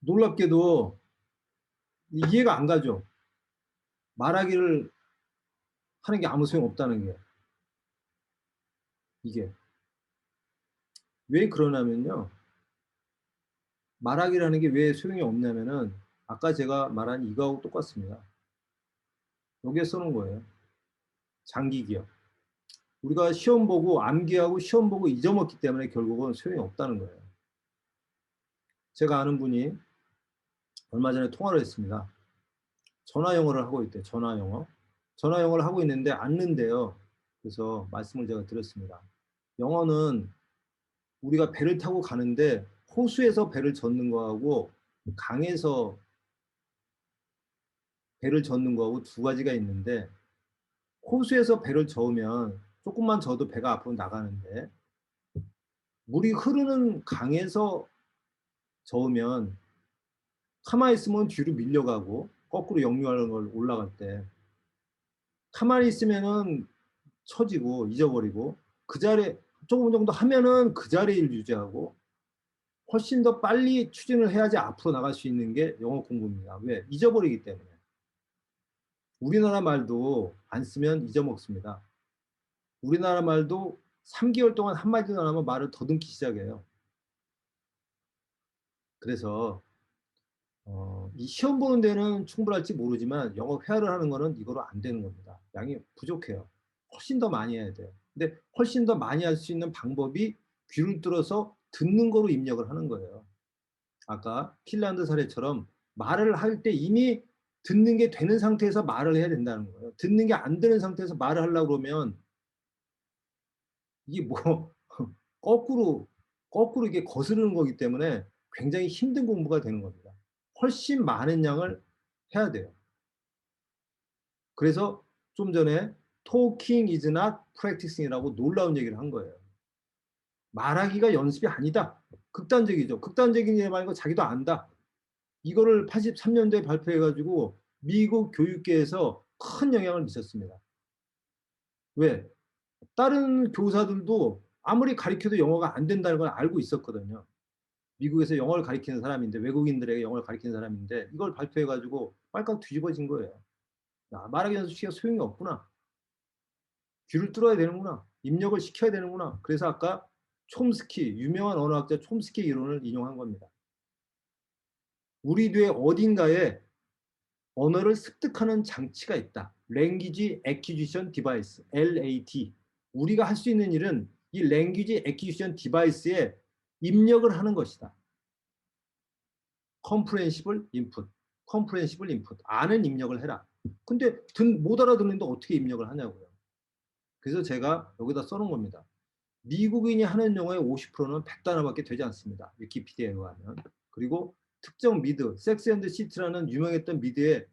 놀랍게도 이해가 안 가죠. 말하기를 하는 게 아무 소용 없다는 게. 이게. 왜 그러냐면요. 말하기라는 게 왜 소용이 없냐면은 아까 제가 말한 이거하고 똑같습니다. 여기에 써놓은 거예요. 장기 기억. 우리가 시험 보고 암기하고 시험 보고 잊어먹기 때문에 결국은 소용이 없다는 거예요. 제가 아는 분이 얼마 전에 통화를 했습니다. 전화 영어를 하고 있대요. 전화 영어. 전화 영어를 하고 있는데 앉는데요. 그래서 말씀을 제가 드렸습니다. 영어는 우리가 배를 타고 가는데 호수에서 배를 젓는 거하고 강에서 배를 젓는 거하고 두 가지가 있는데, 호수에서 배를 저으면 조금만 저어도 배가 앞으로 나가는데 물이 흐르는 강에서 저으면 가만히 있으면 뒤로 밀려가고 거꾸로 역류하는 걸 올라갈 때 가만히 있으면은 처지고 잊어버리고 그 자리에 조금 정도 하면은 그 자리를 유지하고 훨씬 더 빨리 추진을 해야지 앞으로 나갈 수 있는 게 영어 공부입니다. 왜? 잊어버리기 때문에. 우리나라 말도 안 쓰면 잊어먹습니다. 우리나라 말도 3개월 동안 한마디도 안 하면 말을 더듬기 시작해요. 그래서 이 시험 보는 데는 충분할지 모르지만 영어 회화를 하는 거는 이거로 안 되는 겁니다. 양이 부족해요. 훨씬 더 많이 해야 돼요. 근데 훨씬 더 많이 할 수 있는 방법이 귀를 뚫어서 듣는 거로 입력을 하는 거예요. 아까 핀란드 사례처럼 말을 할 때 이미 듣는 게 되는 상태에서 말을 해야 된다는 거예요. 듣는 게 안 되는 상태에서 말을 하려고 그러면 이게 뭐 거꾸로 이게 거스르는 거기 때문에 굉장히 힘든 공부가 되는 겁니다. 훨씬 많은 양을 해야 돼요. 그래서 좀 전에 talking is not practicing이라고 놀라운 얘기를 한 거예요. 말하기가 연습이 아니다. 극단적이죠. 극단적인 얘기 말고 자기도 안다. 이거를 83년도에 발표해가지고 미국 교육계에서 큰 영향을 미쳤습니다. 왜? 다른 교사들도 아무리 가르쳐도 영어가 안 된다는 걸 알고 있었거든요. 미국에서 영어를 가르치는 사람인데, 외국인들에게 영어를 가르치는 사람인데 이걸 발표해가지고 빨갛 뒤집어진 거예요. 야, 말하기 연습시키가 소용이 없구나. 귀를 뚫어야 되는구나. 입력을 시켜야 되는구나. 그래서 아까 촘스키, 유명한 언어학자 촘스키 이론을 인용한 겁니다. 우리 뇌 어딘가에 언어를 습득하는 장치가 있다. Language Acquisition Device, LAD. 우리가 할 수 있는 일은 이 Language Acquisition Device에 입력을 하는 것이다. Comprehensible Input, Comprehensible Input. 아는 입력을 해라. 근데 못 알아듣는데 어떻게 입력을 하냐고요. 그래서 제가 여기다 써놓은 겁니다. 미국인이 하는 영어의 50%는 100단어밖에 되지 않습니다. 위키피디아에 의하면. 그리고 특정 미드, 섹스 앤드 시티라는 유명했던 미드의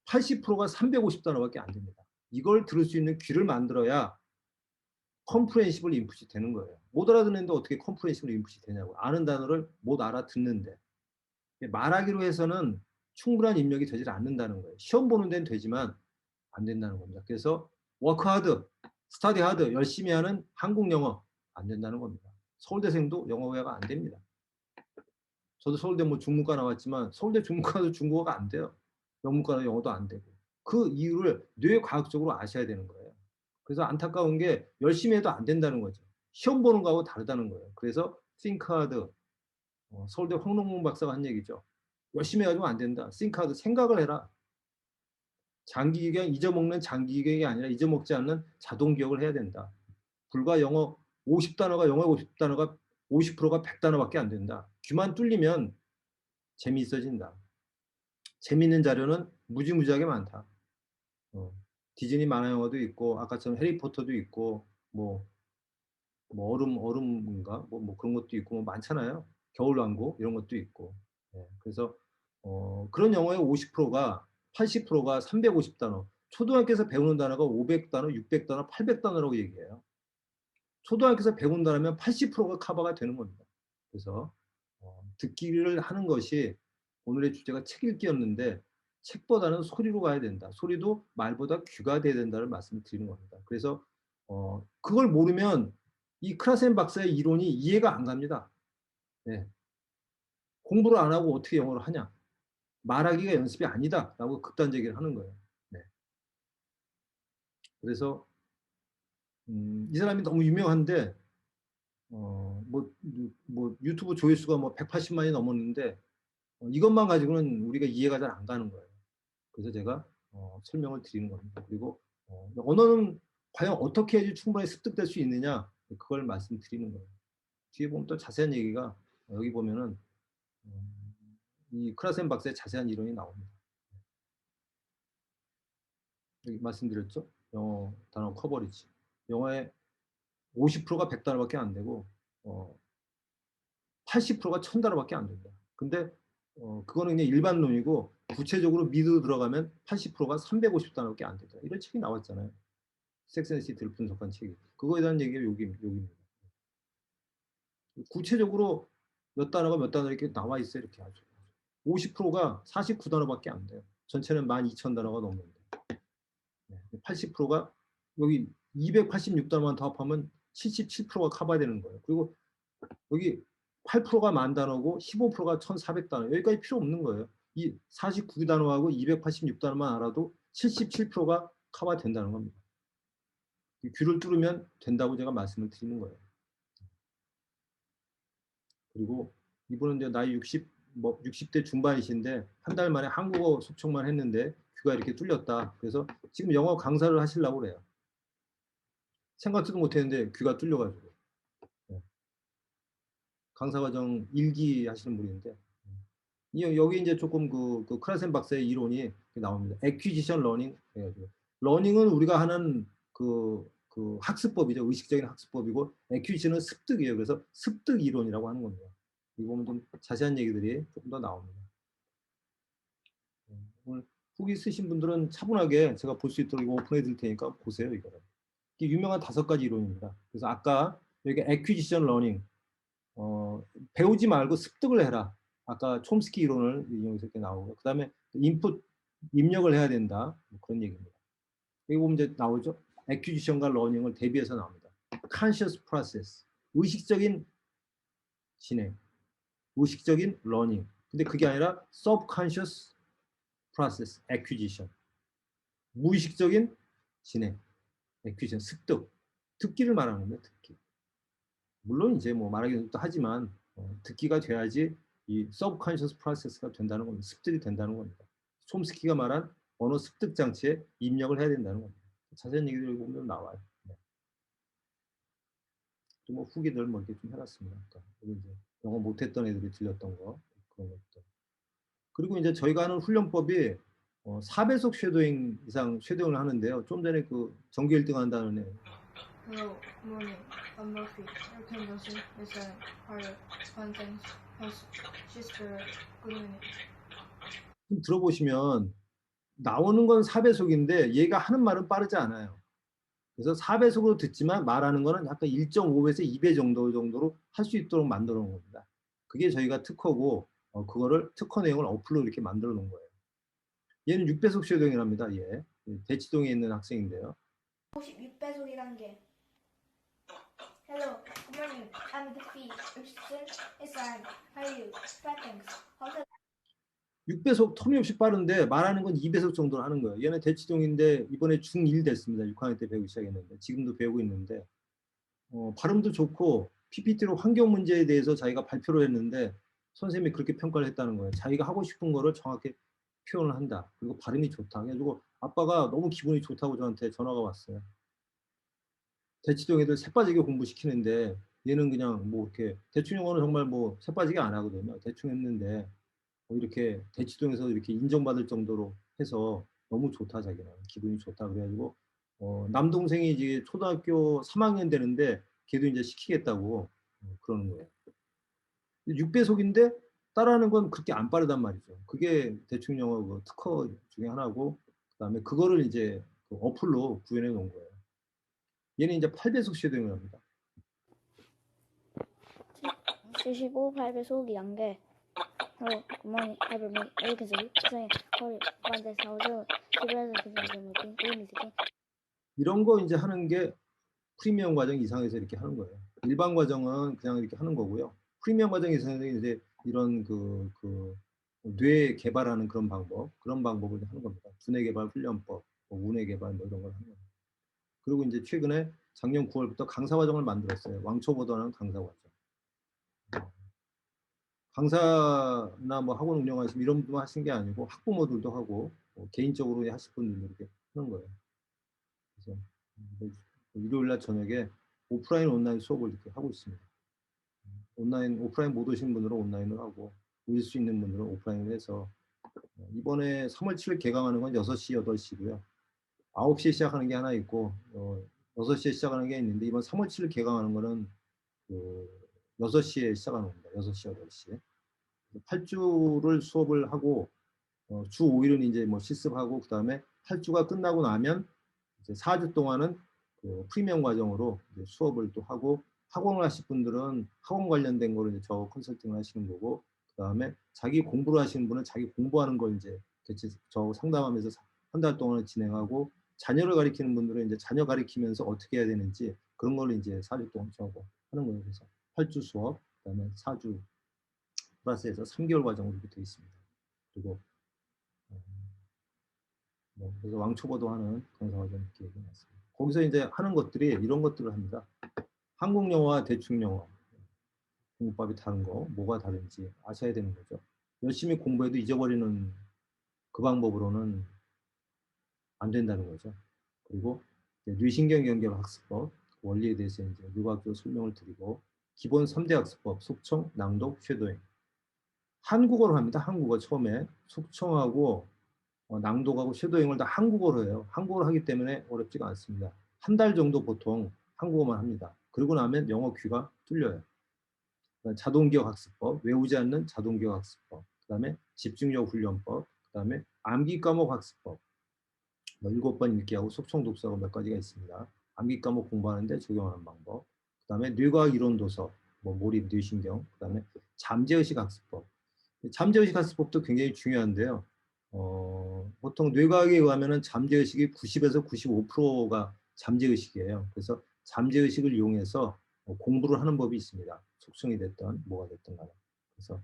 80%가 350단어밖에 안 됩니다. 이걸 들을 수 있는 귀를 만들어야 컴프레hen시블 인풋이 되는 거예요. 못 알아듣는데 어떻게 컴프레hen시블 인풋이 되냐고. 아는 단어를 못 알아듣는데. 말하기로 해서는 충분한 입력이 되질 않는다는 거예요. 시험 보는 데는 되지만 안 된다는 겁니다. 그래서 워크 하드, 스타디 하드, 열심히 하는 한국 영어 안 된다는 겁니다. 서울대생도 영어회화가 안 됩니다. 저도 서울대 뭐 중문과 나왔지만 서울대 중문과도 중국어가 안 돼요. 영문과는 영어도 안 되고. 그 이유를 뇌과학적으로 아셔야 되는 거예요. 그래서 안타까운 게 열심히 해도 안 된다는 거죠. 시험 보는 거하고 다르다는 거예요. 그래서 think hard, 서울대 황롱문 박사가 한 얘기죠. 열심히 해가지고 안 된다. think hard, 생각을 해라. 장기기억, 잊어먹는 장기기억이 아니라 잊어먹지 않는 자동기억을 해야 된다. 불과 영어 50단어가 영어 50단어가 50%가 100단어밖에 안 된다. 귀만 뚫리면 재미있어진다. 재미있는 자료는 무지무지하게 많다. 디즈니 만화 영화도 있고 아까처럼 해리포터도 있고 뭐 얼음인가 뭐 그런 것도 있고 뭐 많잖아요. 겨울왕국 이런 것도 있고. 네, 그래서 그런 영어의 50%가 80%가 350단어. 초등학교에서 배우는 단어가 500단어, 600단어, 800단어라고 얘기해요. 초등학교에서 배운다면 80%가 커버가 되는 겁니다. 그래서 듣기를 하는 것이 오늘의 주제가 책 읽기였는데 책보다는 소리로 가야 된다. 소리도 말보다 귀가 돼야 된다는 말씀을 드리는 겁니다. 그래서 그걸 모르면 이 크라센 박사의 이론이 이해가 안 갑니다. 네. 공부를 안 하고 어떻게 영어를 하냐. 말하기가 연습이 아니다라고 극단적으로 하는 거예요. 네. 그래서 이 사람이 너무 유명한데 뭐 유튜브 조회수가 뭐 180만이 넘었는데 이것만 가지고는 우리가 이해가 잘 안 가는 거예요. 그래서 제가 설명을 드리는 겁니다. 그리고 언어는 과연 어떻게 해야지 충분히 습득될 수 있느냐 그걸 말씀드리는 거예요. 뒤에 보면 또 자세한 얘기가 여기 보면은 이 크라센 박사의 자세한 이론이 나옵니다. 여기 말씀드렸죠? 영어 단어 커버리지. 영어의 50%가 100단어밖에 안 되고 80%가 1000단어밖에 안 된다. 근데 그거는 그냥 일반론이고 구체적으로 미드 들어가면 80%가 350단어밖에 안 된다. 이런 책이 나왔잖아요. 섹센시티를 분석한 책이. 그거에 대한 얘기가 여기입니다. 구체적으로 몇 단어가 몇 단어 이렇게 나와 있어요. 이렇게 아주. 50%가 49단어밖에 안 돼요. 전체는 12,000단어가 넘는데. 80%가 여기 286단어만 더 합하면 77%가 커버되는 거예요. 그리고 여기 8%가 만 단어고 15%가 1,400단어. 여기까지 필요 없는 거예요. 이 49단어하고 286단어만 알아도 77%가 커버된다는 겁니다. 귀를 뚫으면 된다고 제가 말씀을 드리는 거예요. 그리고 이분은 이제 나이 60대 중반이신데 한 달 만에 한국어 속촉만 했는데 귀가 이렇게 뚫렸다. 그래서 지금 영어 강사를 하시려고 그래요. 생각지도 못했는데 귀가 뚫려가지고. 강사 과정 1기 하시는 분인데 여기 이제 조금 그 크라센 박사의 이론이 나옵니다. 액퀴지션 러닝 해가지고 러닝은 우리가 하는 그 학습법이죠. 의식적인 학습법이고 액퀴지션은 습득이에요. 그래서 습득 이론이라고 하는 겁니다. 이거 보면 좀 자세한 얘기들이 조금 더 나옵니다. 오늘 후기 쓰신 분들은 차분하게 제가 볼 수 있도록 이거 오픈해 드릴 테니까 보세요. 이거를. 이게 유명한 5가지 이론입니다. 그래서 아까 여기 액퀴지션 러닝 배우지 말고 습득을 해라. 아까 촘스키 이론을 인용해서 이렇게 나오고 그 다음에 인풋 입력을 해야 된다. 뭐 그런 얘기입니다. 여기 보면 이제 나오죠. 액퀴지션과 러닝을 대비해서 나옵니다. conscious process 의식적인 진행, 의식적인 러닝. 근데 그게 아니라 subconscious process acquisition 무의식적인 진행, 액퀴지션 습득, 듣기를 말하는 겁니다. 듣기. 물론 이제 뭐 말하기는 또 하지만 듣기가 돼야지 이 subconscious process가 된다는 겁니다. 습득이 된다는 겁니다. 촘스키가 말한 언어 습득 장치에 입력을 해야 된다는 겁니다. 자세한 얘기들 보면 나와요. 네. 또 뭐 후기들 뭐 이렇게 좀 해놨습니다. 그러니까 이제 영어 못했던 애들이 들렸던 거 그런 것들. 그리고 이제 저희가 하는 훈련법이 4배속 쉐도잉 이상 쉐도잉을 하는데요. 좀 전에 그 전교 1등 한다는 애 Hello, morning. I'm Murphy. Your convention is a higher content host sister. Good evening. 좀 들어보시면 나오는 건 4배속인데 얘가 하는 말은 빠르지 않아요. 그래서 4배속으로 듣지만 말하는 거는 약간 1.5배에서 2배 정도로 할 수 있도록 만들어 놓은 겁니다. 그게 저희가 특허고 그거를 특허 내용을 어플로 이렇게 만들어 놓은 거예요. 얘는 6배속 쉐도잉이랍니다. 얘 대치동에 있는 학생인데요. 56배속이란 게 Hello, good morning. I'm the fee. Your student is on. How are you? Fine, thanks. How's it? 6배속 터무니없이 빠른데 말하는 건 2배속 정도로 하는 거예요. 얘는 대치동인데 이번에 중1 됐습니다. 6학년 때 배우기 시작했는데 지금도 배우고 있는데 발음도 좋고 PPT로 환경 문제에 대해서 자기가 발표를 했는데 선생님이 그렇게 평가를 했다는 거예요. 자기가 하고 싶은 거를 정확히 표현을 한다. 그리고 발음이 좋다. 그래가지고 아빠가 너무 기분이 좋다고 저한테 전화가 왔어요. 대치동 애들 새빠지게 공부시키는데 얘는 그냥 뭐 이렇게 대충 영어는 정말 뭐 새빠지게 안 하거든요. 대충 했는데 이렇게 대치동에서 이렇게 인정받을 정도로 해서 너무 좋다 자기는 기분이 좋다 그래가지고 남동생이 이제 초등학교 3학년 되는데 걔도 이제 시키겠다고 그러는 거예요. 6배속인데 따라하는 건 그렇게 안 빠르단 말이죠. 그게 대충 영어 그 특허 중에 하나고 그다음에 그거를 이제 그 어플로 구현해 놓은 거예요. 얘는 이제 8배속 쉐도잉을 합니다. 75, 8배속이란 게 Hello, good morning, everyone. 이렇게 저기 선생님 허리 반대 사오죠. 집에서 그냥 뭐지? 게임이 새끼. 이런 거 이제 하는 게 프리미엄 과정 이상에서 이렇게 하는 거예요. 일반 과정은 그냥 이렇게 하는 거고요. 프리미엄 과정 이상에서 이제 이런 뇌 개발하는 그런 방법을 하는 겁니다. 두뇌 개발 훈련법, 뭐 운뇌 개발 뭐 이런 걸 하는 겁니다. 그리고 이제 최근에 작년 9월부터 강사 과정을 만들었어요. 왕초보도하는 강사 과정. 강사나 뭐 학원 운영하시면 이런 분만 하신 게 아니고 학부모들도 하고 개인적으로 하실 분들도 이렇게 하는 거예요. 그래서 일요일 날 저녁에 오프라인 온라인 수업을 이렇게 하고 있습니다. 오프라인 못 오신 분들은 온라인을 하고 오실 수 있는 분들은 오프라인을 해서 이번에 3월 7일 개강하는 건 6시, 8시고요. 9시에 시작하는 게 하나 있고 6시에 시작하는 게 있는데 이번 3월 7일 개강하는 거는 그 6시에 시작하는 겁니다. 6시, 8시에. 8주를 수업을 하고 주 5일은 이제 뭐 실습하고 그다음에 8주가 끝나고 나면 이제 4주 동안은 그 프리미엄 과정으로 이제 수업을 또 하고 학원을 하실 분들은 학원 관련된 거를 이제 저 컨설팅을 하시는 거고 그다음에 자기 공부를 하시는 분은 자기 공부하는 걸 이제 같이 저 상담하면서 한 달 동안 진행하고 자녀를 가리키는 분들은 이제 자녀 가리키면서 어떻게 해야 되는지 그런 걸 이제 4주 동안 저하고 하는 거예요. 그래서 8주 수업 그다음에 4주 플러스해서 3개월 과정으로 이렇게 되어 있습니다. 그리고 그래서 왕초보도 하는 강사 과정 이렇게 해놨습니다. 거기서 이제 하는 것들이 이런 것들을 합니다. 한국 영어와 대충 영어 공부법이 다른 거 뭐가 다른지 아셔야 되는 거죠. 열심히 공부해도 잊어버리는 그 방법으로는 안 된다는 거죠. 그리고 뇌신경 연결 학습법 원리에 대해서 이제 요각적으로 설명을 드리고 기본 3대 학습법 속청, 낭독, 쉐도잉 한국어로 합니다. 한국어 처음에 속청하고 낭독하고 쉐도잉을 다 한국어로 해요. 한국어로 하기 때문에 어렵지가 않습니다. 한 달 정도 보통 한국어만 합니다. 그러고 나면 영어 귀가 뚫려요. 자동기억 학습법, 외우지 않는 자동기억 학습법, 그다음에 집중력 훈련법, 그다음에 암기 과목 학습법, 뭐 7번 읽기하고 속청 독서가 몇 가지가 있습니다. 암기 과목 공부하는데 적용하는 방법, 그다음에 뇌과학 이론 도서, 뭐 몰입, 뇌신경, 그다음에 잠재의식 학습법. 잠재의식 학습법도 굉장히 중요한데요. 보통 뇌과학에 의하면 잠재의식이 90에서 95%가 잠재의식이에요. 그래서 잠재의식을 이용해서 공부를 하는 법이 있습니다. 속성이 됐던 뭐가 됐든 간에. 그래서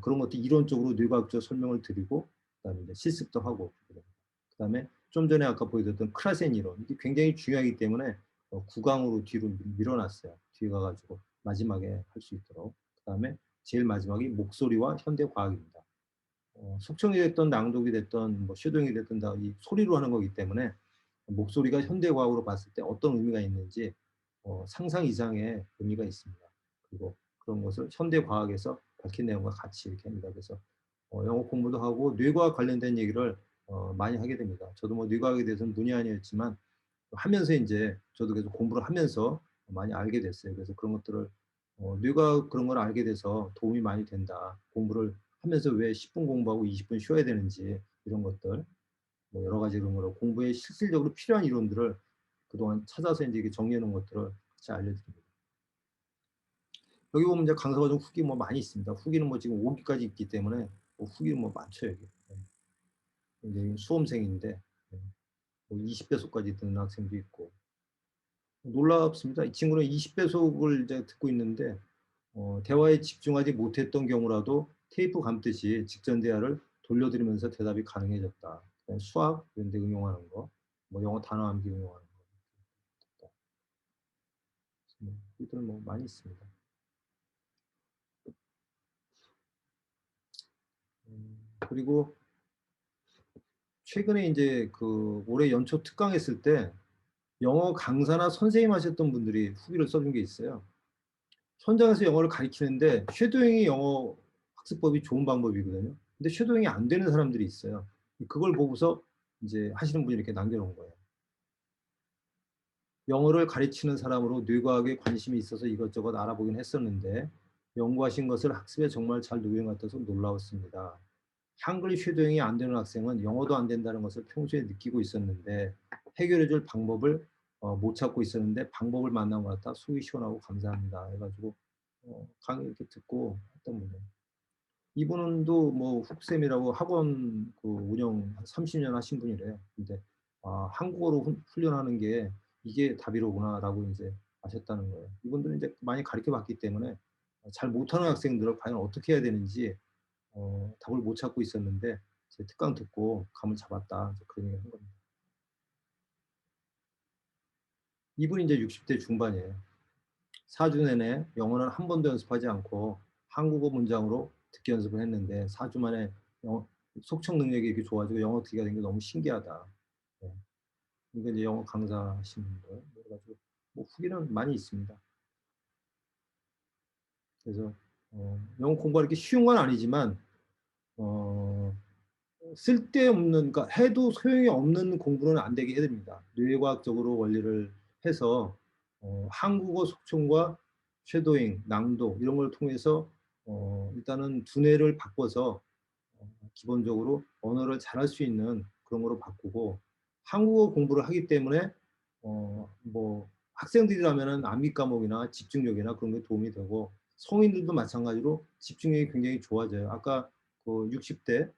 그런 것도 이론적으로 뇌과학적 설명을 드리고 그다음에 이제 실습도 하고 그다음에 좀 전에 아까 보여드렸던 크라센 이론 이게 굉장히 중요하기 때문에 9강으로 뒤로 밀어놨어요. 뒤에 가가지고 마지막에 할 수 있도록. 그다음에 제일 마지막이 목소리와 현대과학입니다. 속청이 됐던 낭독이 됐던 뭐 쉐도잉이 됐던 다 이 소리로 하는 거기 때문에 목소리가 현대과학으로 봤을 때 어떤 의미가 있는지 상상 이상의 의미가 있습니다. 그리고 그런 것을 현대과학에서 밝힌 내용과 같이 이렇게 합니다. 그래서 영어 공부도 하고 뇌과학 관련된 얘기를 많이 하게 됩니다. 저도 뭐 뇌과학에 대해서는 문의 아니었지만 하면서 이제 저도 계속 공부를 하면서 많이 알게 됐어요. 그래서 그런 것들을 뇌과학 그런 걸 알게 돼서 도움이 많이 된다. 공부를 하면서 왜 10분 공부하고 20분 쉬어야 되는지 이런 것들 뭐 여러 가지 그런 거로 공부에 실질적으로 필요한 이론들을 그동안 찾아서 이제 정리해 놓은 것들을 같이 알려드립니다. 여기 보면 이제 강사 과정 후기 뭐 많이 있습니다. 후기는 뭐 지금 5기까지 있기 때문에 뭐 후기는 뭐 많죠 여기. 이제 수험생인데 뭐 20배속까지 듣는 학생도 있고 놀랍습니다. 이 친구는 20배속을 이제 듣고 있는데 대화에 집중하지 못했던 경우라도 테이프 감듯이 직전 대화를 돌려드리면서 대답이 가능해졌다. 수학 이런 데 응용하는 거, 뭐 영어 단어 암기 응용하는 거. 이들 뭐 많이 있습니다. 그리고 최근에 이제 그 올해 연초 특강했을 때 영어 강사나 선생님 하셨던 분들이 후기를 써준 게 있어요. 현장에서 영어를 가르치는데 쉐도잉이 영어 학습법이 좋은 방법이거든요. 근데 쉐도잉이 안 되는 사람들이 있어요. 그걸 보고서 이제 하시는 분이 이렇게 남겨놓은 거예요. 영어를 가르치는 사람으로 뇌과학에 관심이 있어서 이것저것 알아보긴 했었는데 연구하신 것을 학습에 정말 잘 녹인 것 같아서 놀라웠습니다. 한글 쉐도잉이 안 되는 학생은 영어도 안 된다는 것을 평소에 느끼고 있었는데 해결해 줄 방법을 못 찾고 있었는데 방법을 만난 것 같아 속이 시원하고 감사합니다. 해가지고 강의 이렇게 듣고 했던 분이에요. 이분도 뭐 훅쌤이라고 학원 그 운영 30년 하신 분이래요. 근데 한국어로 훈련하는 게 이게 답이로구나라고 이제 아셨다는 거예요. 이분들은 이제 많이 가르쳐 봤기 때문에 잘 못하는 학생들을 과연 어떻게 해야 되는지 답을 못 찾고 있었는데 제 특강 듣고 감을 잡았다. 그런 얘기를 한 겁니다. 이분이 이제 60대 중반이에요. 4주 내내 영어는 한 번도 연습하지 않고 한국어 문장으로 듣기 연습을 했는데 4주 만에 속청 능력이 이렇게 좋아지고 영어 듣기가 된 게 너무 신기하다. 네. 이게 이제 영어 강사하시는 분들 그래가지고 뭐 후기는 많이 있습니다. 그래서 영어 공부가 이렇게 쉬운 건 아니지만 쓸데없는, 그러니까 해도 소용이 없는 공부는 안 되게 해야 됩니다. 뇌과학적으로 원리를 해서 한국어 속청과 쉐도잉, 낭독 이런 걸 통해서 일단은 두뇌를 바꿔서 기본적으로 언어를 잘할 수 있는 그런 거로 바꾸고 한국어 공부를 하기 때문에 뭐 학생들이라면은 암기 과목이나 집중력이나 그런 게 도움이 되고 성인들도 마찬가지로 집중력이 굉장히 좋아져요. 아까 그 60대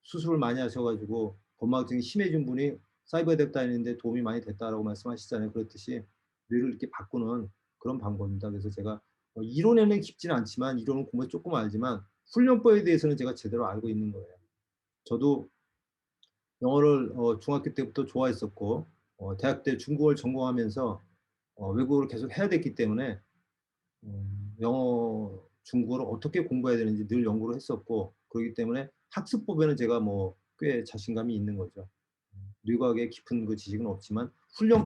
수술을 많이 하셔가지고 건망증이 심해진 분이 사이버대학 다니는데 도움이 많이 됐다라고 말씀하시잖아요. 그렇듯이 뇌를 이렇게 바꾸는 그런 방법입니다. 그래서 제가 이론에는 깊지는 않지만 이론은 공부 조금 알지만 훈련법에 대해서는 제가 제대로 알고 있는 거예요. 저도 영어를 중학교 때부터 좋아했었고 대학 때 중국어를 전공하면서 외국어를 계속 해야 됐기 때문에 영어, 중국어를 어떻게 공부해야 되는지 늘 연구를 했었고 그렇기 때문에 학습법에는 제가 뭐 꽤 자신감이 있는 거죠. 뇌과학의 깊은 그 지식은 없지만 훈련